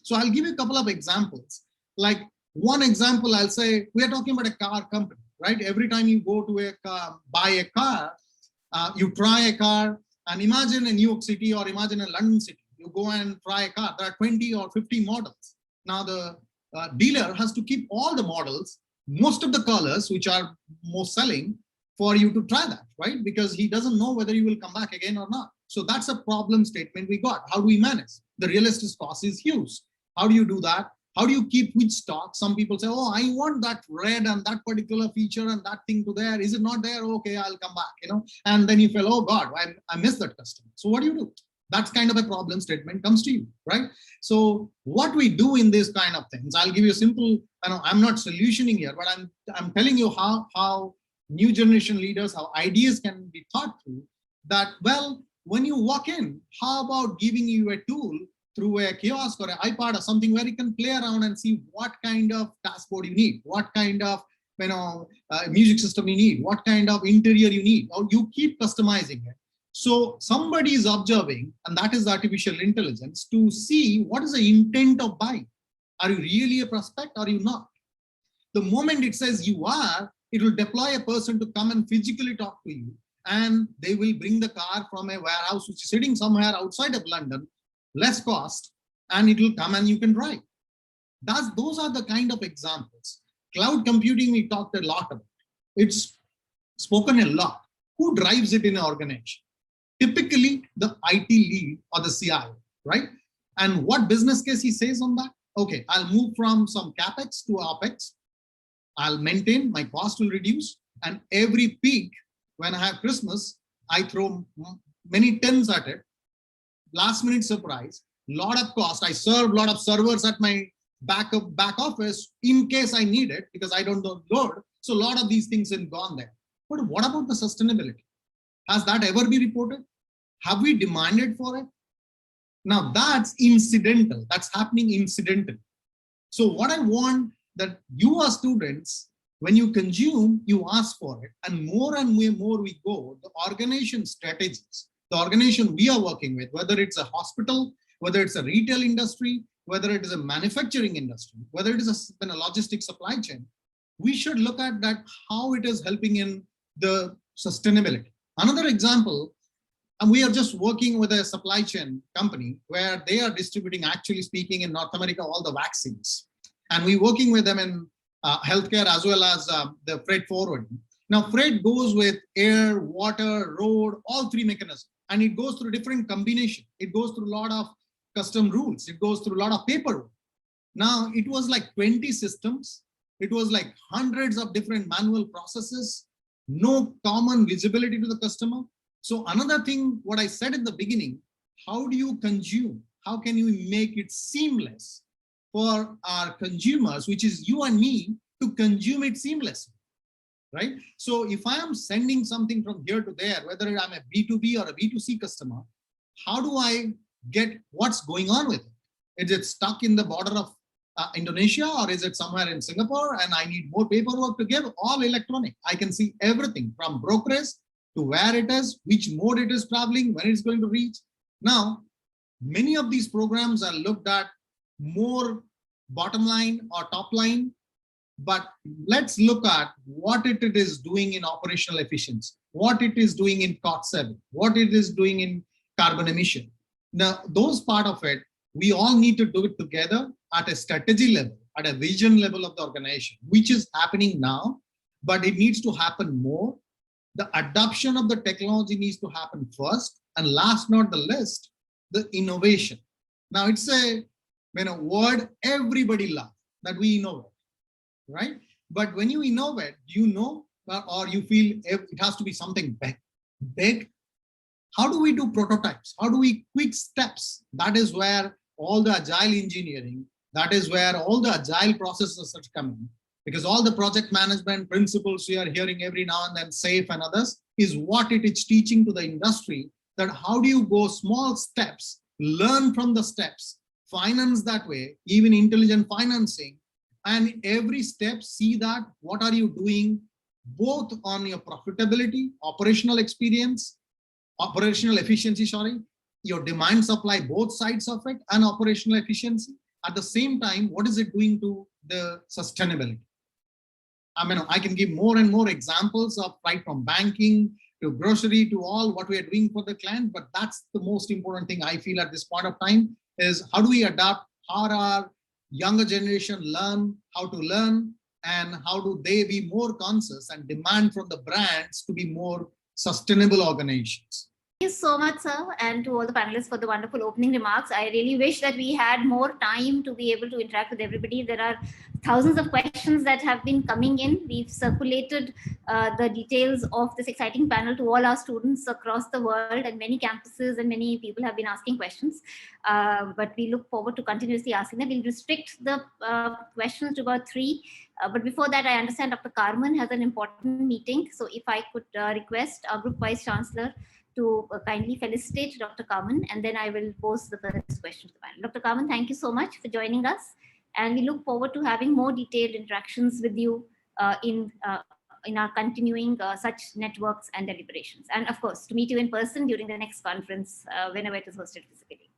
So I'll give you a couple of examples. Like one example, I'll say, we're talking about a car company, right? Every time you go to a car, buy a car, you try a car, and imagine in New York City or imagine in London City, you go and try a car, there are 20 or 50 models. Now the dealer has to keep all the models, most of the colors which are most selling for you to try that, right? Because he doesn't know whether you will come back again or not. So that's a problem statement we got. How do we manage? The real estate cost is huge. How do you do that? How do you keep which stock? Some people say, oh, I want that red and that particular feature and that thing to there. Is it not there? Okay, I'll come back, And then you feel, oh God, I missed that customer. So what do? That's kind of a problem statement comes to you, right? So what we do in these kind of things, I'll give you a simple, I'm not solutioning here, but I'm telling you how new generation leaders, how ideas can be thought through that, well, when you walk in, how about giving you a tool through a kiosk or an iPad or something where you can play around and see what kind of dashboard you need, what kind of music system you need, what kind of interior you need, or you keep customizing it. So somebody is observing, and that is artificial intelligence, to see what is the intent of buying. Are you really a prospect or are you not? The moment it says you are, it will deploy a person to come and physically talk to you, and they will bring the car from a warehouse which is sitting somewhere outside of London, less cost, and it will come and you can drive. Those are the kind of examples. Cloud computing, we talked a lot about. It's spoken a lot. Who drives it in an organization? Typically the IT lead or the CIO, right? And what business case he says on that? Okay, I'll move from some CapEx to OpEx. I'll maintain, my cost will reduce. And every peak, when I have Christmas, I throw many tens at it. Last minute surprise, lot of cost. I serve a lot of servers at my back office in case I need it because I don't load. So a lot of these things have gone there. But what about the sustainability? Has that ever been reported? Have we demanded for it? Now that's incidental. That's happening incidentally. So what I want that you as students, when you consume, you ask for it. And more we go, the organization strategies, the organization we are working with, whether it's a hospital, whether it's a retail industry, whether it is a manufacturing industry, whether it is a logistics supply chain, we should look at that, how it is helping in the sustainability. Another example, and we are just working with a supply chain company where they are distributing, actually speaking, in North America, all the vaccines. And we're working with them in healthcare as well as the freight forwarding. Now, freight goes with air, water, road, all three mechanisms. And it goes through different combination. It goes through a lot of custom rules. It goes through a lot of paperwork. Now, it was like 20 systems. It was like hundreds of different manual processes, no common visibility to the customer. So another thing, what I said in the beginning, how do you consume? How can you make it seamless for our consumers, which is you and me, to consume it seamlessly, right? So if I am sending something from here to there, whether I'm a B2B or a B2C customer, how do I get what's going on with it? Is it stuck in the border of Indonesia, or is it somewhere in Singapore and I need more paperwork to give? All electronic. I can see everything from brokerage to where it is, which mode it is traveling, when it's going to reach. Now, many of these programs are looked at more bottom line or top line, but let's look at what it is doing in operational efficiency, what it is doing in cost saving, what it is doing in carbon emission. Now, those part of it, we all need to do it together at a strategy level, at a vision level of the organization, which is happening now, but it needs to happen more. The adoption of the technology needs to happen first, and last not the least, the innovation. Now, it's a word everybody loves, that we innovate, right? But when you innovate, you know, or you feel it has to be something big. How do we do prototypes? How do we quick steps? That is where all the agile engineering, that is where all the agile processes are coming, because all the project management principles we are hearing every now and then, SAFe and others, is what it is teaching to the industry, that how do you go small steps, learn from the steps, finance that way, even intelligent financing, and every step see that what are you doing both on your profitability, operational experience, operational efficiency, your demand supply, both sides of it, and operational efficiency. At the same time, what is it doing to the sustainability? I mean, I can give more and more examples of right from banking to grocery to all what we are doing for the client, but that's the most important thing I feel at this point of time, is how do we adapt, how our younger generation learn how to learn, and how do they be more conscious and demand from the brands to be more sustainable organizations. Thank you so much, sir, and to all the panelists for the wonderful opening remarks. I really wish that we had more time to be able to interact with everybody. There are thousands of questions that have been coming in. We've circulated the details of this exciting panel to all our students across the world, and many campuses and many people have been asking questions. But we look forward to continuously asking them. We'll restrict the questions to about 3. But before that, I understand Dr. Carmen has an important meeting. So if I could request our Group Vice Chancellor to kindly felicitate Dr. Carmen, and then I will pose the first question to the panel. Dr. Carmen, thank you so much for joining us, and we look forward to having more detailed interactions with you in our continuing such networks and deliberations, and of course to meet you in person during the next conference whenever it is hosted physically.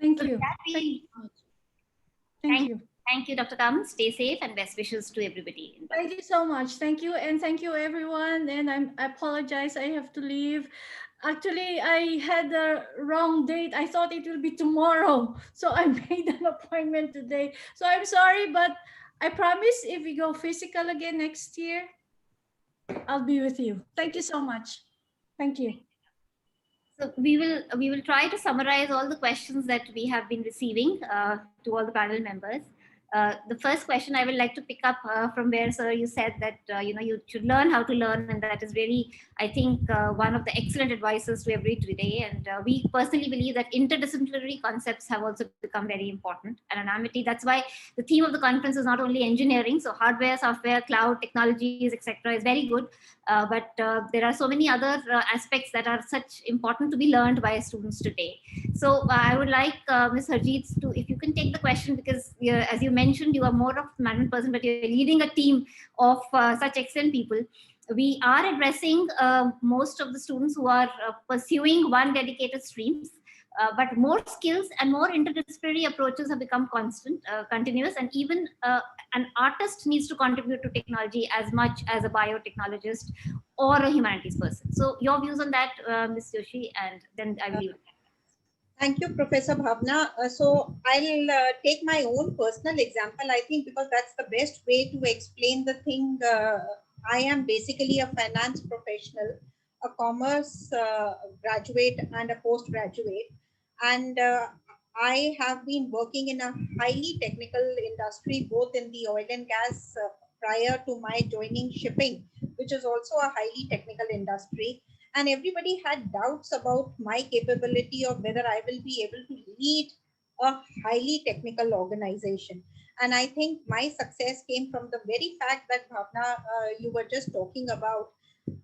Thank you. Thank you. Thank you, Dr. Carmen. Stay safe, and best wishes to everybody. Thank you so much. Thank you. And thank you, everyone. And I apologize. I have to leave. Actually, I had the wrong date. I thought it will be tomorrow. So I made an appointment today. So I'm sorry, but I promise if we go physical again next year, I'll be with you. Thank you so much. Thank you. So we will try to summarize all the questions that we have been receiving to all the panel members. The first question I would like to pick up from where, sir, you said that you should learn how to learn, and that is really, I think, one of the excellent advices to everybody today. And we personally believe that interdisciplinary concepts have also become very important. And anonymity, that's why the theme of the conference is not only engineering, so hardware, software, cloud, technologies, etc., is very good. But there are so many other aspects that are such important to be learned by students today. So I would like Ms. Harjeet to, if you can take the question, because as you mentioned, you are more of a management person, but you're leading a team of such excellent people. We are addressing most of the students who are pursuing one dedicated streams, but more skills and more interdisciplinary approaches have become continuous, and even an artist needs to contribute to technology as much as a biotechnologist or a humanities person. So your views on that, Ms. Joshi, and then I will leave it. Thank you, Professor Bhavna. So I'll take my own personal example, I think, because that's the best way to explain the thing. I am basically a finance professional, a commerce graduate and a postgraduate. And I have been working in a highly technical industry, both in the oil and gas prior to my joining shipping, which is also a highly technical industry. And everybody had doubts about my capability of whether I will be able to lead a highly technical organization. And I think my success came from the very fact that Bhavna, you were just talking about,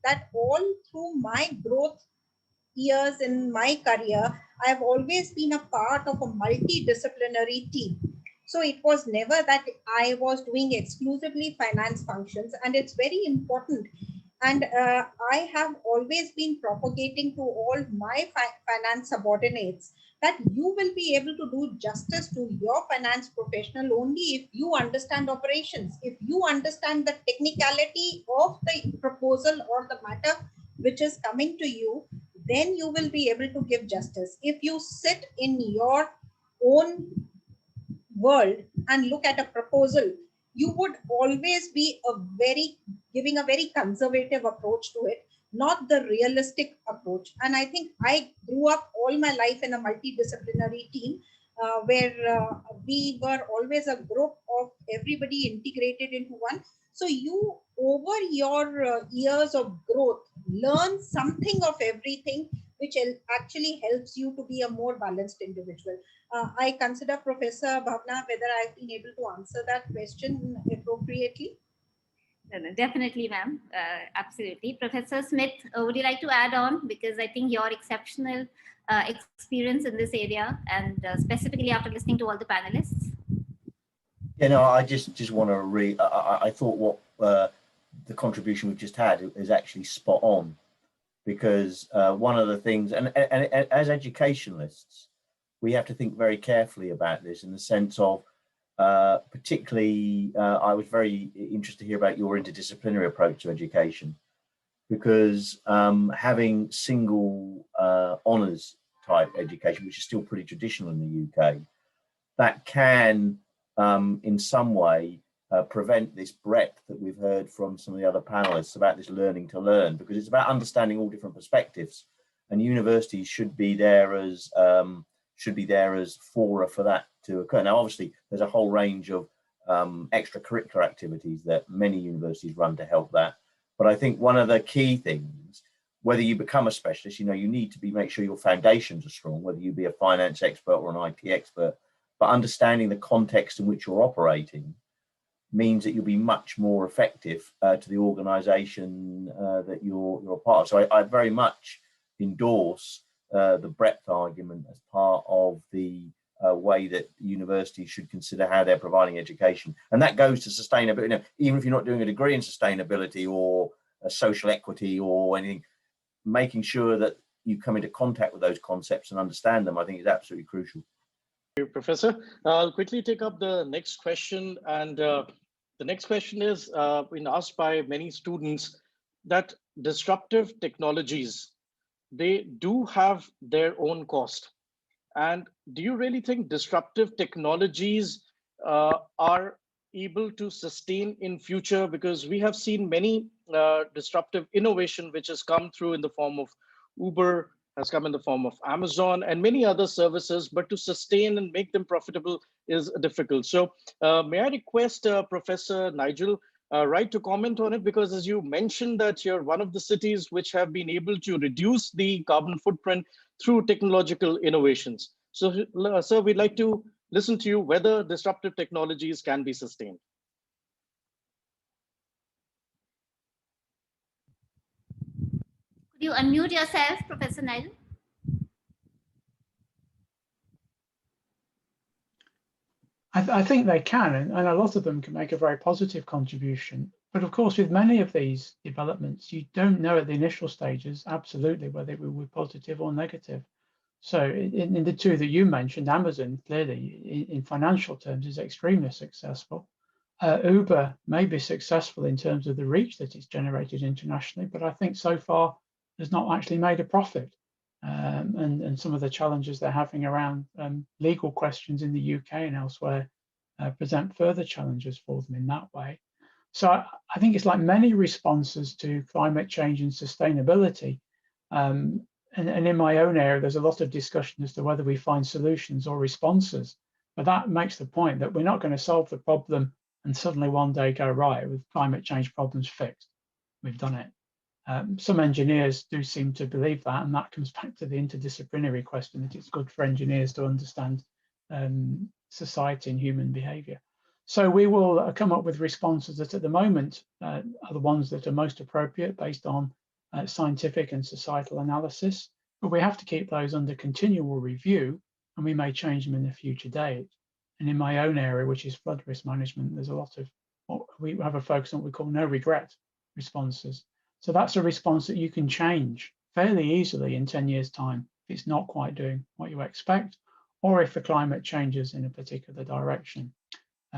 that all through my growth years in my career, I've always been a part of a multidisciplinary team. So it was never that I was doing exclusively finance functions, and it's very important. And I have always been propagating to all my finance subordinates that you will be able to do justice to your finance professional only if you understand operations, if you understand the technicality of the proposal or the matter which is coming to you, then you will be able to give justice. If you sit in your own world and look at a proposal, you would always be giving a very conservative approach to it, not the realistic approach. And I think I grew up all my life in a multidisciplinary team where we were always a group of everybody integrated into one. So you, over your years of growth, learn something of everything, which actually helps you to be a more balanced individual. I consider, Professor Bhavna, whether I've been able to answer that question appropriately. No, definitely, ma'am. Absolutely. Professor Smith, would you like to add on? Because I think your exceptional experience in this area, and specifically after listening to all the panelists. You know, I just want to I thought what the contribution we've just had is actually spot on, because one of the things, and as educationalists, we have to think very carefully about this in the sense of, particularly, I was very interested to hear about your interdisciplinary approach to education, because having single honours type education, which is still pretty traditional in the UK, that can in some way prevent this breadth that we've heard from some of the other panelists about this learning to learn, because it's about understanding all different perspectives, and universities should be there as fora for that to occur. Now, obviously, there's a whole range of extracurricular activities that many universities run to help that. But I think one of the key things, whether you become a specialist, you know, you need to make sure your foundations are strong, whether you be a finance expert or an IT expert, but understanding the context in which you're operating means that you'll be much more effective to the organization that you're a part of. So I very much endorse the breadth argument as part of the way that universities should consider how they're providing education. And that goes to sustainability. You know, even if you're not doing a degree in sustainability or social equity or anything, making sure that you come into contact with those concepts and understand them, I think is absolutely crucial. Thank you, Professor. I'll quickly take up the next question. And the next question is been asked by many students that disruptive technologies, they do have their own cost. And do you really think disruptive technologies are able to sustain in future? Because we have seen many disruptive innovation which has come through in the form of Uber, has come in the form of Amazon and many other services, but to sustain and make them profitable is difficult. So may I request Professor Nigel Wright to comment on it, because as you mentioned that you're one of the cities which have been able to reduce the carbon footprint through technological innovations. So sir, we'd like to listen to you whether disruptive technologies can be sustained. Could you unmute yourself, Professor Nigel? I think they can, and a lot of them can make a very positive contribution. But of course, with many of these developments, you don't know at the initial stages absolutely whether it will be positive or negative. So in the two that you mentioned, Amazon clearly in financial terms is extremely successful. Uber may be successful in terms of the reach that it's generated internationally, but I think so far has not actually made a profit. And some of the challenges they're having around legal questions in the UK and elsewhere present further challenges for them in that way. So I think it's like many responses to climate change and sustainability. And in my own area, there's a lot of discussion as to whether we find solutions or responses. But that makes the point that we're not going to solve the problem and suddenly one day go, right, with climate change problems fixed, we've done it. Some engineers do seem to believe that, and that comes back to the interdisciplinary question that it's good for engineers to understand society and human behavior. So we will come up with responses that at the moment are the ones that are most appropriate based on scientific and societal analysis, but we have to keep those under continual review, and we may change them in a future date. And in my own area, which is flood risk management, there's a lot of, we have a focus on what we call no regret responses. So that's a response that you can change fairly easily in 10 years' time if it's not quite doing what you expect, or if the climate changes in a particular direction.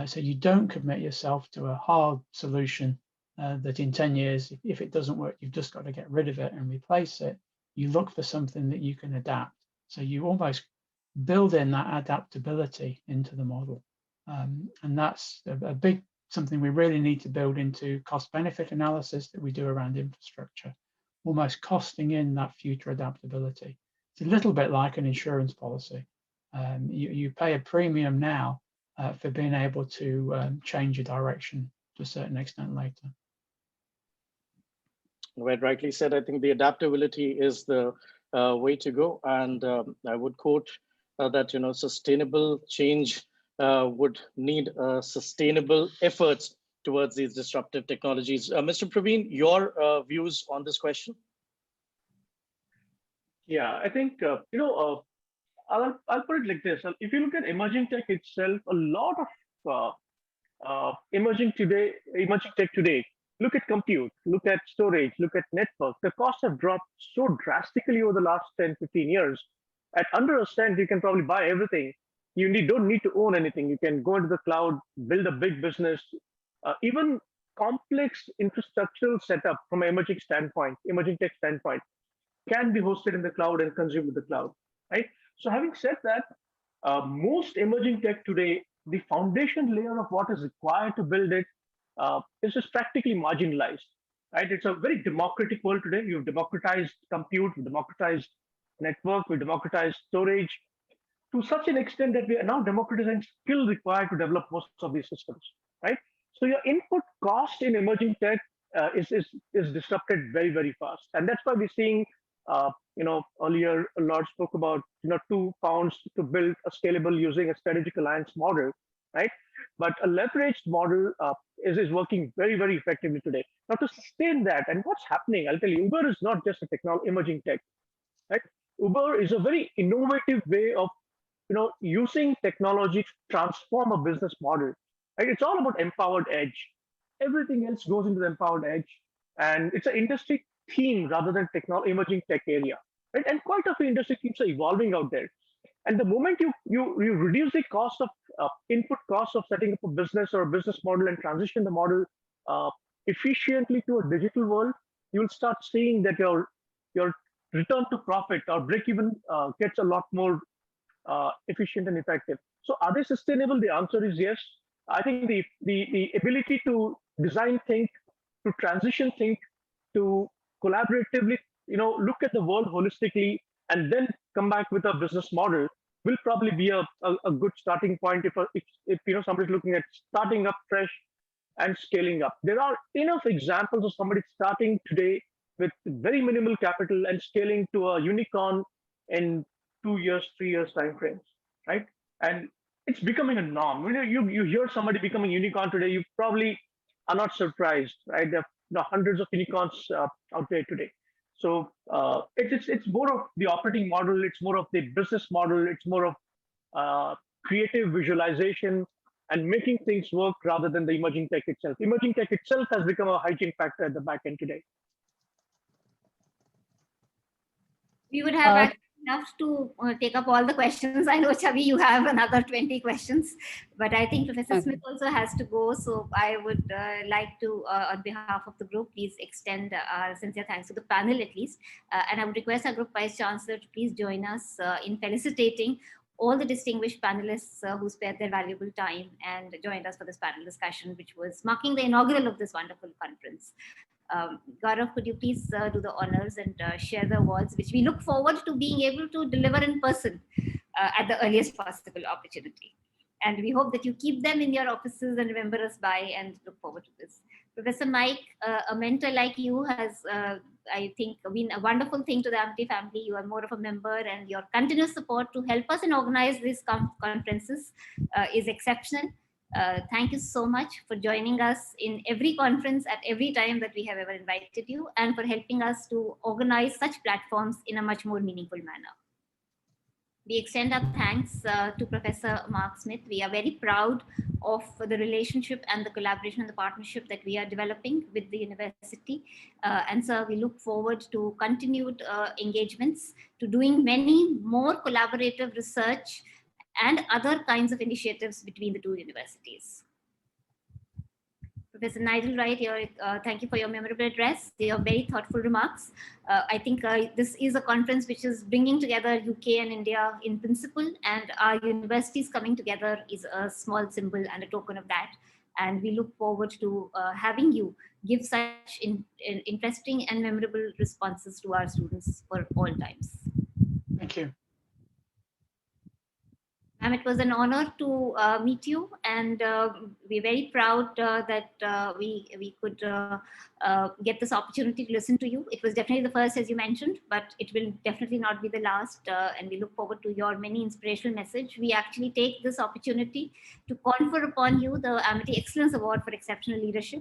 So you don't commit yourself to a hard solution that in 10 years, if it doesn't work, you've just got to get rid of it and replace it. You look for something that you can adapt. So you almost build in that adaptability into the model. And that's a big something we really need to build into cost benefit analysis that we do around infrastructure, almost costing in that future adaptability. It's a little bit like an insurance policy. You pay a premium now for being able to change your direction to a certain extent later. Well, rightly said. I think the adaptability is the way to go. And I would quote that, you know, sustainable change would need sustainable efforts towards these disruptive technologies. Mr. Praveen, your views on this question? Yeah, I think, I'll put it like this. If you look at emerging tech itself, a lot of emerging tech today, look at compute, look at storage, look at network. The costs have dropped so drastically over the last 10, 15 years. At under a cent, you can probably buy everything. You don't need to own anything. You can go into the cloud, build a big business. Even complex infrastructural setup from an emerging tech standpoint, can be hosted in the cloud and consumed in the cloud, right? So having said that, most emerging tech today, the foundation layer of what is required to build it is just practically marginalized, right? It's a very democratic world today. You've democratized compute, you've democratized network, we've democratized storage to such an extent that we are now democratizing skill required to develop most of these systems, right? So your input cost in emerging tech is disrupted very, very fast. And that's why we're seeing, earlier Lord spoke about, £2 to build a scalable using a strategic alliance model, right? But a leveraged model is working very, very effectively today. Now to sustain that, and what's happening, I'll tell you, Uber is not just a emerging tech, right? Uber is a very innovative way of, using technology to transform a business model, right? It's all about empowered edge. Everything else goes into the empowered edge, and it's an industry theme rather than emerging tech area, right? And quite a few industry keeps evolving out there. And the moment you reduce the cost of input costs of setting up a business or a business model and transition the model efficiently to a digital world, you'll start seeing that your return to profit or break even gets a lot more efficient and effective. So are they sustainable? The answer is yes. I think the ability to design think, to transition think, to collaboratively, look at the world holistically and then come back with a business model will probably be a good starting point if somebody's looking at starting up fresh and scaling up. There are enough examples of somebody starting today with very minimal capital and scaling to a unicorn in 2 years, 3 years timeframes, right? And it's becoming a norm. You hear somebody becoming a unicorn today, you probably are not surprised, right? There are hundreds of unicorns out there today. So it's more of the operating model, it's more of the business model, it's more of creative visualization and making things work rather than the emerging tech itself. Emerging tech itself has become a hygiene factor at the back end today. We would have actually enough to take up all the questions. I know, Chavi, you have another 20 questions, but I think Professor Smith also has to go. So I would like to, on behalf of the group, please extend our sincere thanks to the panel at least. And I would request our group Vice Chancellor to please join us in felicitating all the distinguished panelists who spared their valuable time and joined us for this panel discussion, which was marking the inaugural of this wonderful conference. Gaurav, could you please do the honors and share the awards, which we look forward to being able to deliver in person at the earliest possible opportunity. And we hope that you keep them in your offices and remember us by and look forward to this. Professor Mike, a mentor like you has, I think, been a wonderful thing to the Amity family. You are more of a member, and your continuous support to help us and organize these conferences is exceptional. Thank you so much for joining us in every conference at every time that we have ever invited you, and for helping us to organize such platforms in a much more meaningful manner. We extend our thanks to Professor Mark Smith. We are very proud of the relationship and the collaboration and the partnership that we are developing with the university. And so we look forward to continued engagements, to doing many more collaborative research and other kinds of initiatives between the two universities. Professor Nigel Wright, thank you for your memorable address, your very thoughtful remarks. I think this is a conference which is bringing together UK and India in principle, and our universities coming together is a small symbol and a token of that. And we look forward to having you give such interesting and memorable responses to our students for all times. Thank you. It was an honor to meet you, and we're very proud that we could get this opportunity to listen to you. It was definitely the first, as you mentioned, but it will definitely not be the last, and we look forward to your many inspirational message. We actually take this opportunity to confer upon you the Amity Excellence Award for Exceptional Leadership,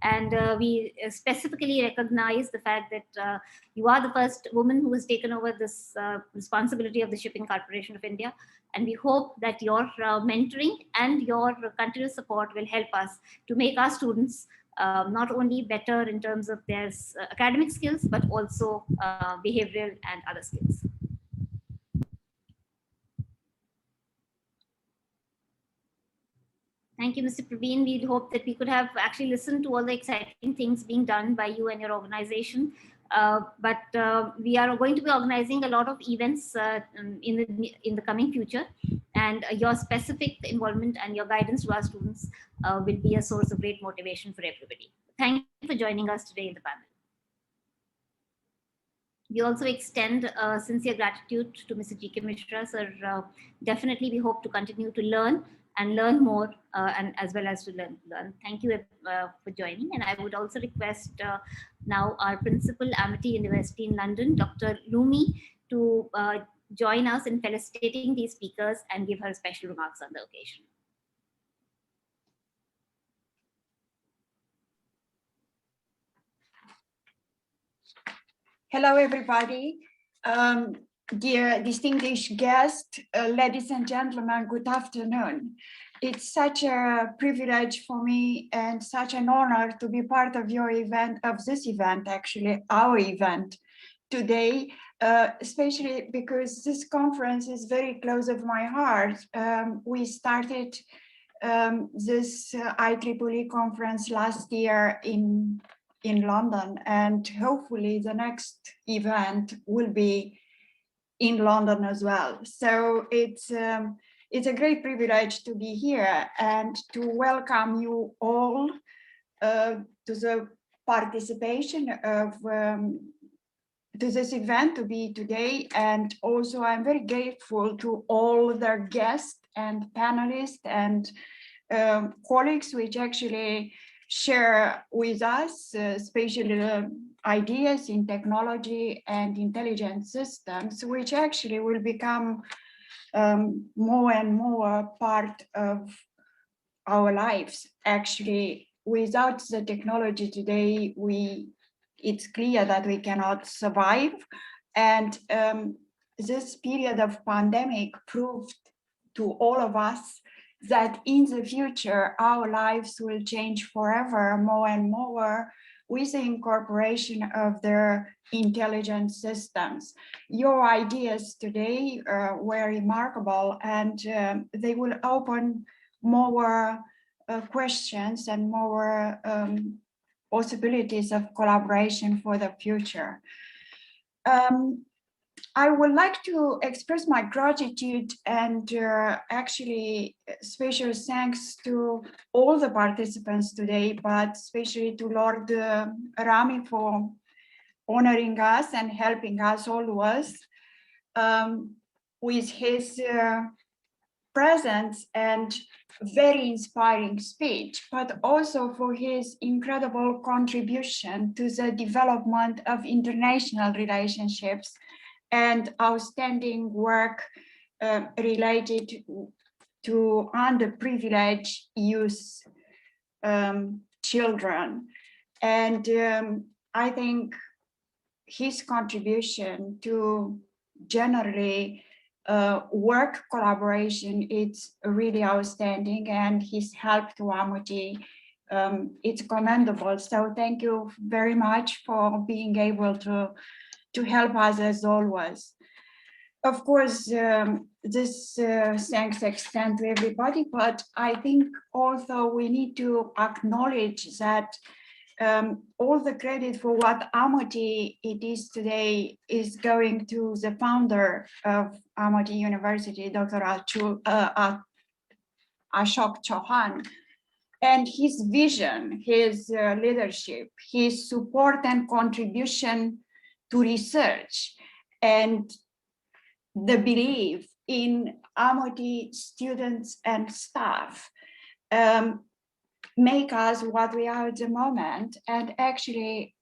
and we specifically recognize the fact that you are the first woman who has taken over this responsibility of the Shipping Corporation of India. And we hope that your mentoring and your continuous support will help us to make our students not only better in terms of their academic skills, but also behavioral and other skills. Thank you, Mr. Praveen. We hope that we could have actually listened to all the exciting things being done by you and your organization. But we are going to be organizing a lot of events in the coming future, and your specific involvement and your guidance to our students will be a source of great motivation for everybody. Thank you for joining us today in the panel. We also extend sincere gratitude to Mr. G.K. Mishra, sir. Definitely, we hope to continue to learn and learn more, and as well as to learn. Thank you for joining. And I would also request now our principal, Amity University in London, Dr. Lumi, to join us in felicitating these speakers and give her special remarks on the occasion. Hello, everybody. Dear distinguished guests, ladies and gentlemen, good afternoon. It's such a privilege for me and such an honor to be part of your event, of this event, actually, our event today, especially because this conference is very close to my heart. We started this IEEE conference last year in London, and hopefully the next event will be in London as well. So it's a great privilege to be here and to welcome you all to the participation of to this event to be today. And also I'm very grateful to all their guests and panelists and colleagues which actually share with us, especially ideas in technology and intelligent systems, which actually will become more and more part of our lives. Actually, without the technology today, it's clear that we cannot survive. And this period of pandemic proved to all of us that in the future, our lives will change forever more and more with the incorporation of their intelligent systems. Your ideas today were remarkable, and they will open more questions and more possibilities of collaboration for the future. I would like to express my gratitude and actually special thanks to all the participants today, but especially to Lord Rami for honoring us and helping us always with his presence and very inspiring speech, but also for his incredible contribution to the development of international relationships and outstanding work related to underprivileged youth children. And I think his contribution to generally work collaboration is really outstanding, and his help to Amity, it's commendable. So thank you very much for being able to help us as always. Of course, this thanks extend to everybody, but I think also we need to acknowledge that all the credit for what Amity it is today is going to the founder of Amity University, Dr. Ashok Chauhan, and his vision, his leadership, his support and contribution to research, and the belief in Amity students and staff make us what we are at the moment, and actually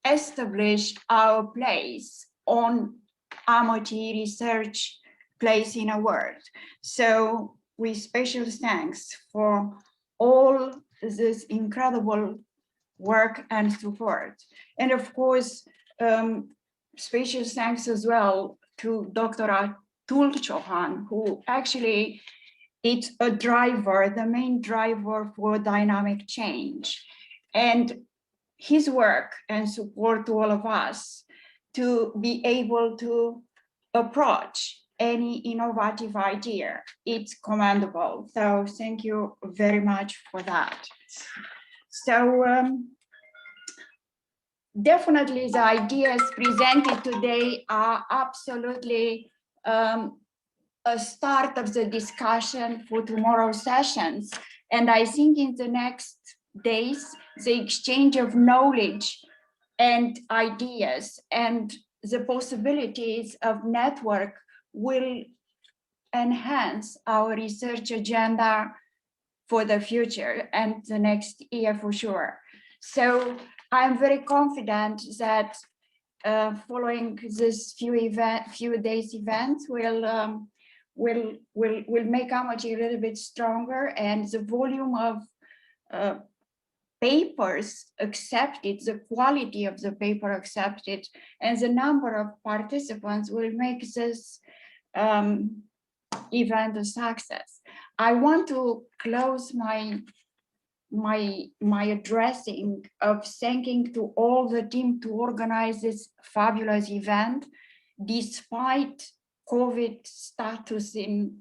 establish our place on Amity research place in a world. So we special thanks for all this incredible work and support. And of course, special thanks as well to Dr. Atul Chauhan, who actually it's a driver, the main driver for dynamic change. And his work and support to all of us to be able to approach any innovative idea, it's commendable. So thank you very much for that. So definitely the ideas presented today are absolutely a start of the discussion for tomorrow's sessions. And I think in the next days, the exchange of knowledge and ideas and the possibilities of network will enhance our research agenda for the future and the next year for sure. So I'm very confident that following this few days events will make Amity a little bit stronger, and the volume of papers accepted, the quality of the paper accepted, and the number of participants will make this event a success. I want to close my addressing of thanking to all the team to organize this fabulous event, despite COVID status in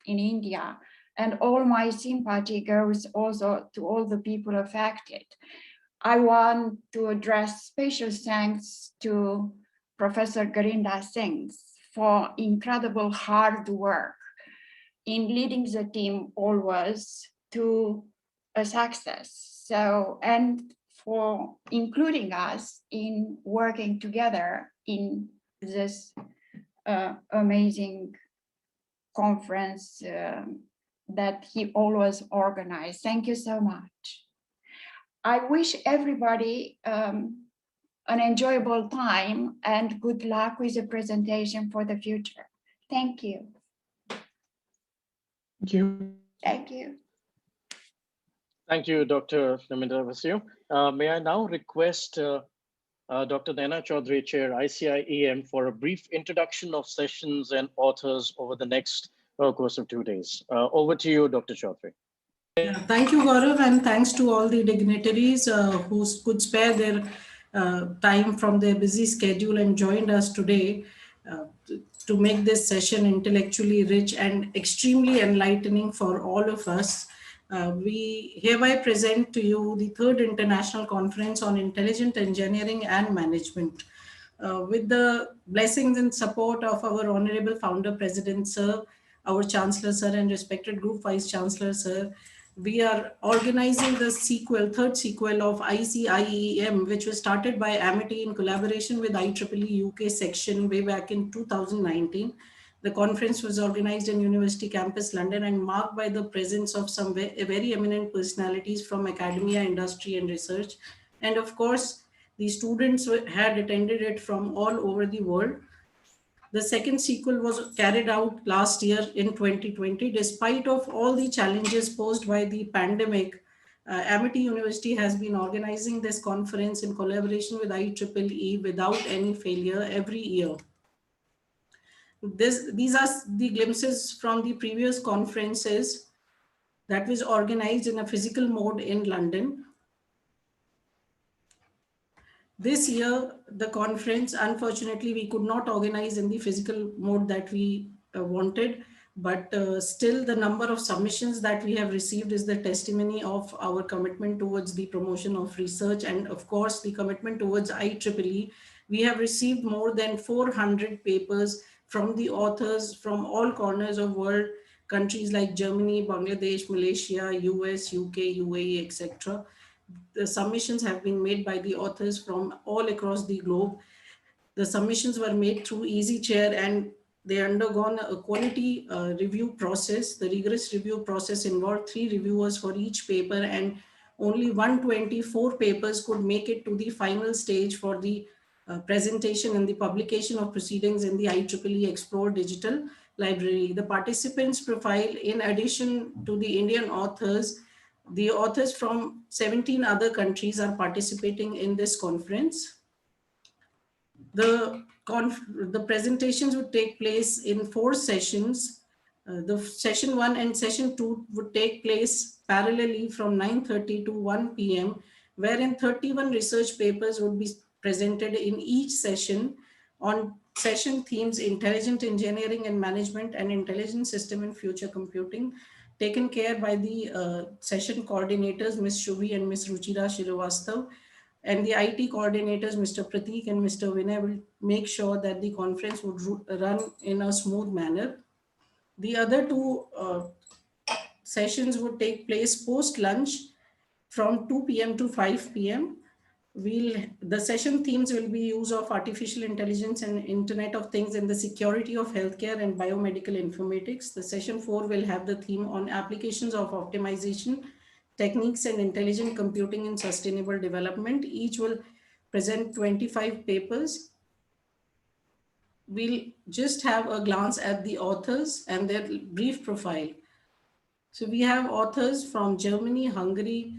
India. And all my sympathy goes also to all the people affected. I want to address special thanks to Professor Garinda Singh for incredible hard work in leading the team always to a success. So, and for including us in working together in this amazing conference that he always organized. Thank you so much. I wish everybody an enjoyable time and good luck with the presentation for the future. Thank you. Thank you. Thank you. Thank you, Dr. Namindra Vasu. May I now request Dr. Naina Chaudhary, Chair, ICI-EM, for a brief introduction of sessions and authors over the next course of 2 days. Over to you, Dr. Chaudhary. Yeah, thank you, Gaurav, and thanks to all the dignitaries who could spare their time from their busy schedule and joined us today to make this session intellectually rich and extremely enlightening for all of us. We hereby present to you the 3rd International Conference on Intelligent Engineering and Management. With the blessings and support of our Honorable Founder President, Sir, our Chancellor, Sir, and respected Group Vice Chancellor, Sir, we are organizing the third sequel of ICIEM, which was started by Amity in collaboration with IEEE UK section way back in 2019. The conference was organized in University Campus London and marked by the presence of some very eminent personalities from academia, industry, and research. And of course, the students had attended it from all over the world. The second sequel was carried out last year in 2020. Despite of all the challenges posed by the pandemic, Amity University has been organizing this conference in collaboration with IEEE without any failure every year. These are the glimpses from the previous conferences that was organized in a physical mode in London. This year, the conference, unfortunately, we could not organize in the physical mode that we wanted, but still the number of submissions that we have received is the testimony of our commitment towards the promotion of research and of course the commitment towards IEEE. We have received more than 400 papers from the authors from all corners of world, countries like Germany, Bangladesh, Malaysia, US, UK, UAE, etc. The submissions have been made by the authors from all across the globe. The submissions were made through EasyChair and they undergone a quality review process. The rigorous review process involved 3 reviewers for each paper and only 124 papers could make it to the final stage for the presentation and the publication of proceedings in the IEEE Explore Digital Library. The participants profile, in addition to the Indian authors, the authors from 17 other countries are participating in this conference. The presentations would take place in 4 sessions. The session 1 and session 2 would take place parallelly from 9:30 to 1 p.m., wherein 31 research papers would be presented in each session on session themes intelligent engineering and management and intelligent system and future computing, taken care by the session coordinators, Ms. Shubhi and Ms. Ruchira Srivastav, and the IT coordinators, Mr. Pratik and Mr. Vinay, will make sure that the conference would run in a smooth manner. The other 2 sessions would take place post-lunch from 2 p.m. to 5 p.m. The session themes will be use of artificial intelligence and Internet of Things and the security of healthcare and biomedical informatics. The session 4 will have the theme on applications of optimization, techniques and intelligent computing in sustainable development. Each will present 25 papers. We'll just have a glance at the authors and their brief profile. So we have authors from Germany, Hungary,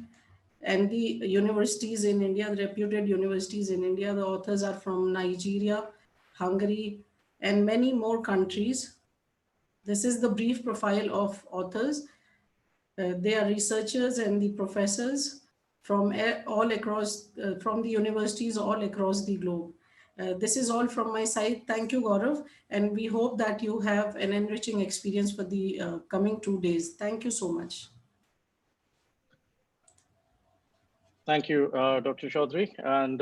and the universities in India, the reputed universities in India. The authors are from Nigeria, Hungary, and many more countries. This is the brief profile of authors. They are researchers and the professors from all across, from the universities all across the globe. This is all from my side. Thank you, Gaurav. And we hope that you have an enriching experience for the coming 2 days. Thank you so much. Thank you, Dr. Chaudhary. And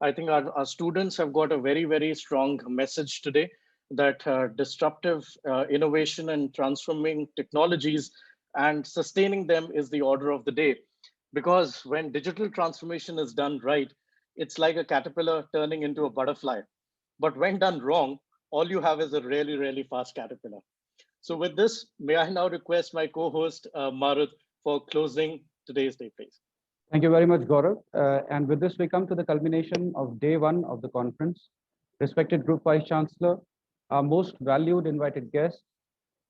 I think our students have got a very, very strong message today that disruptive innovation and transforming technologies and sustaining them is the order of the day. Because when digital transformation is done right, it's like a caterpillar turning into a butterfly. But when done wrong, all you have is a really, really fast caterpillar. So with this, may I now request my co-host, Marut, for closing today's day, please. Thank you very much, Gaurav. And with this, we come to the culmination of day 1 of the conference. Respected Group Vice Chancellor, our most valued invited guests,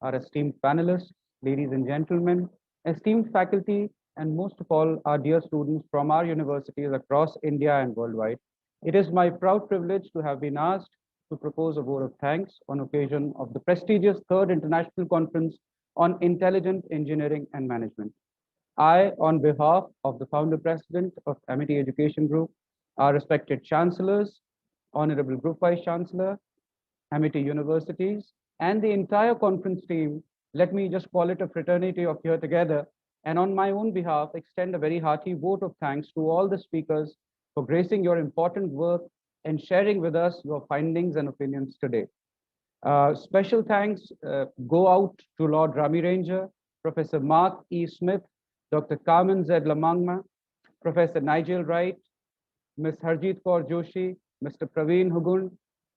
our esteemed panelists, ladies and gentlemen, esteemed faculty, and most of all, our dear students from our universities across India and worldwide. It is my proud privilege to have been asked to propose a vote of thanks on occasion of the prestigious 3rd International Conference on Intelligent Engineering and Management. I, on behalf of the founder president of Amity Education Group, our respected chancellors, Honorable Group Vice Chancellor, Amity Universities, and the entire conference team, let me just call it a fraternity of here together, and on my own behalf, extend a very hearty vote of thanks to all the speakers for gracing your important work and sharing with us your findings and opinions today. Special thanks go out to Lord Rami Ranger, Professor Mark E. Smith, Dr. Carmen Z. Lamangma, Professor Nigel Wright, Ms. Harjeet Kaur Joshi, Mr. Praveen Hugund,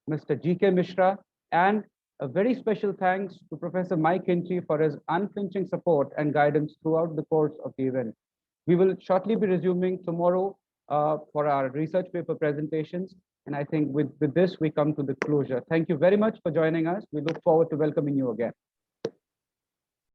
Mr. G.K. Mishra, and A very special thanks to Professor Mike Hinchy for his unflinching support and guidance throughout the course of the event. We will shortly be resuming tomorrow for our research paper presentations. And I think with this, we come to the closure. Thank you very much for joining us. We look forward to welcoming you again.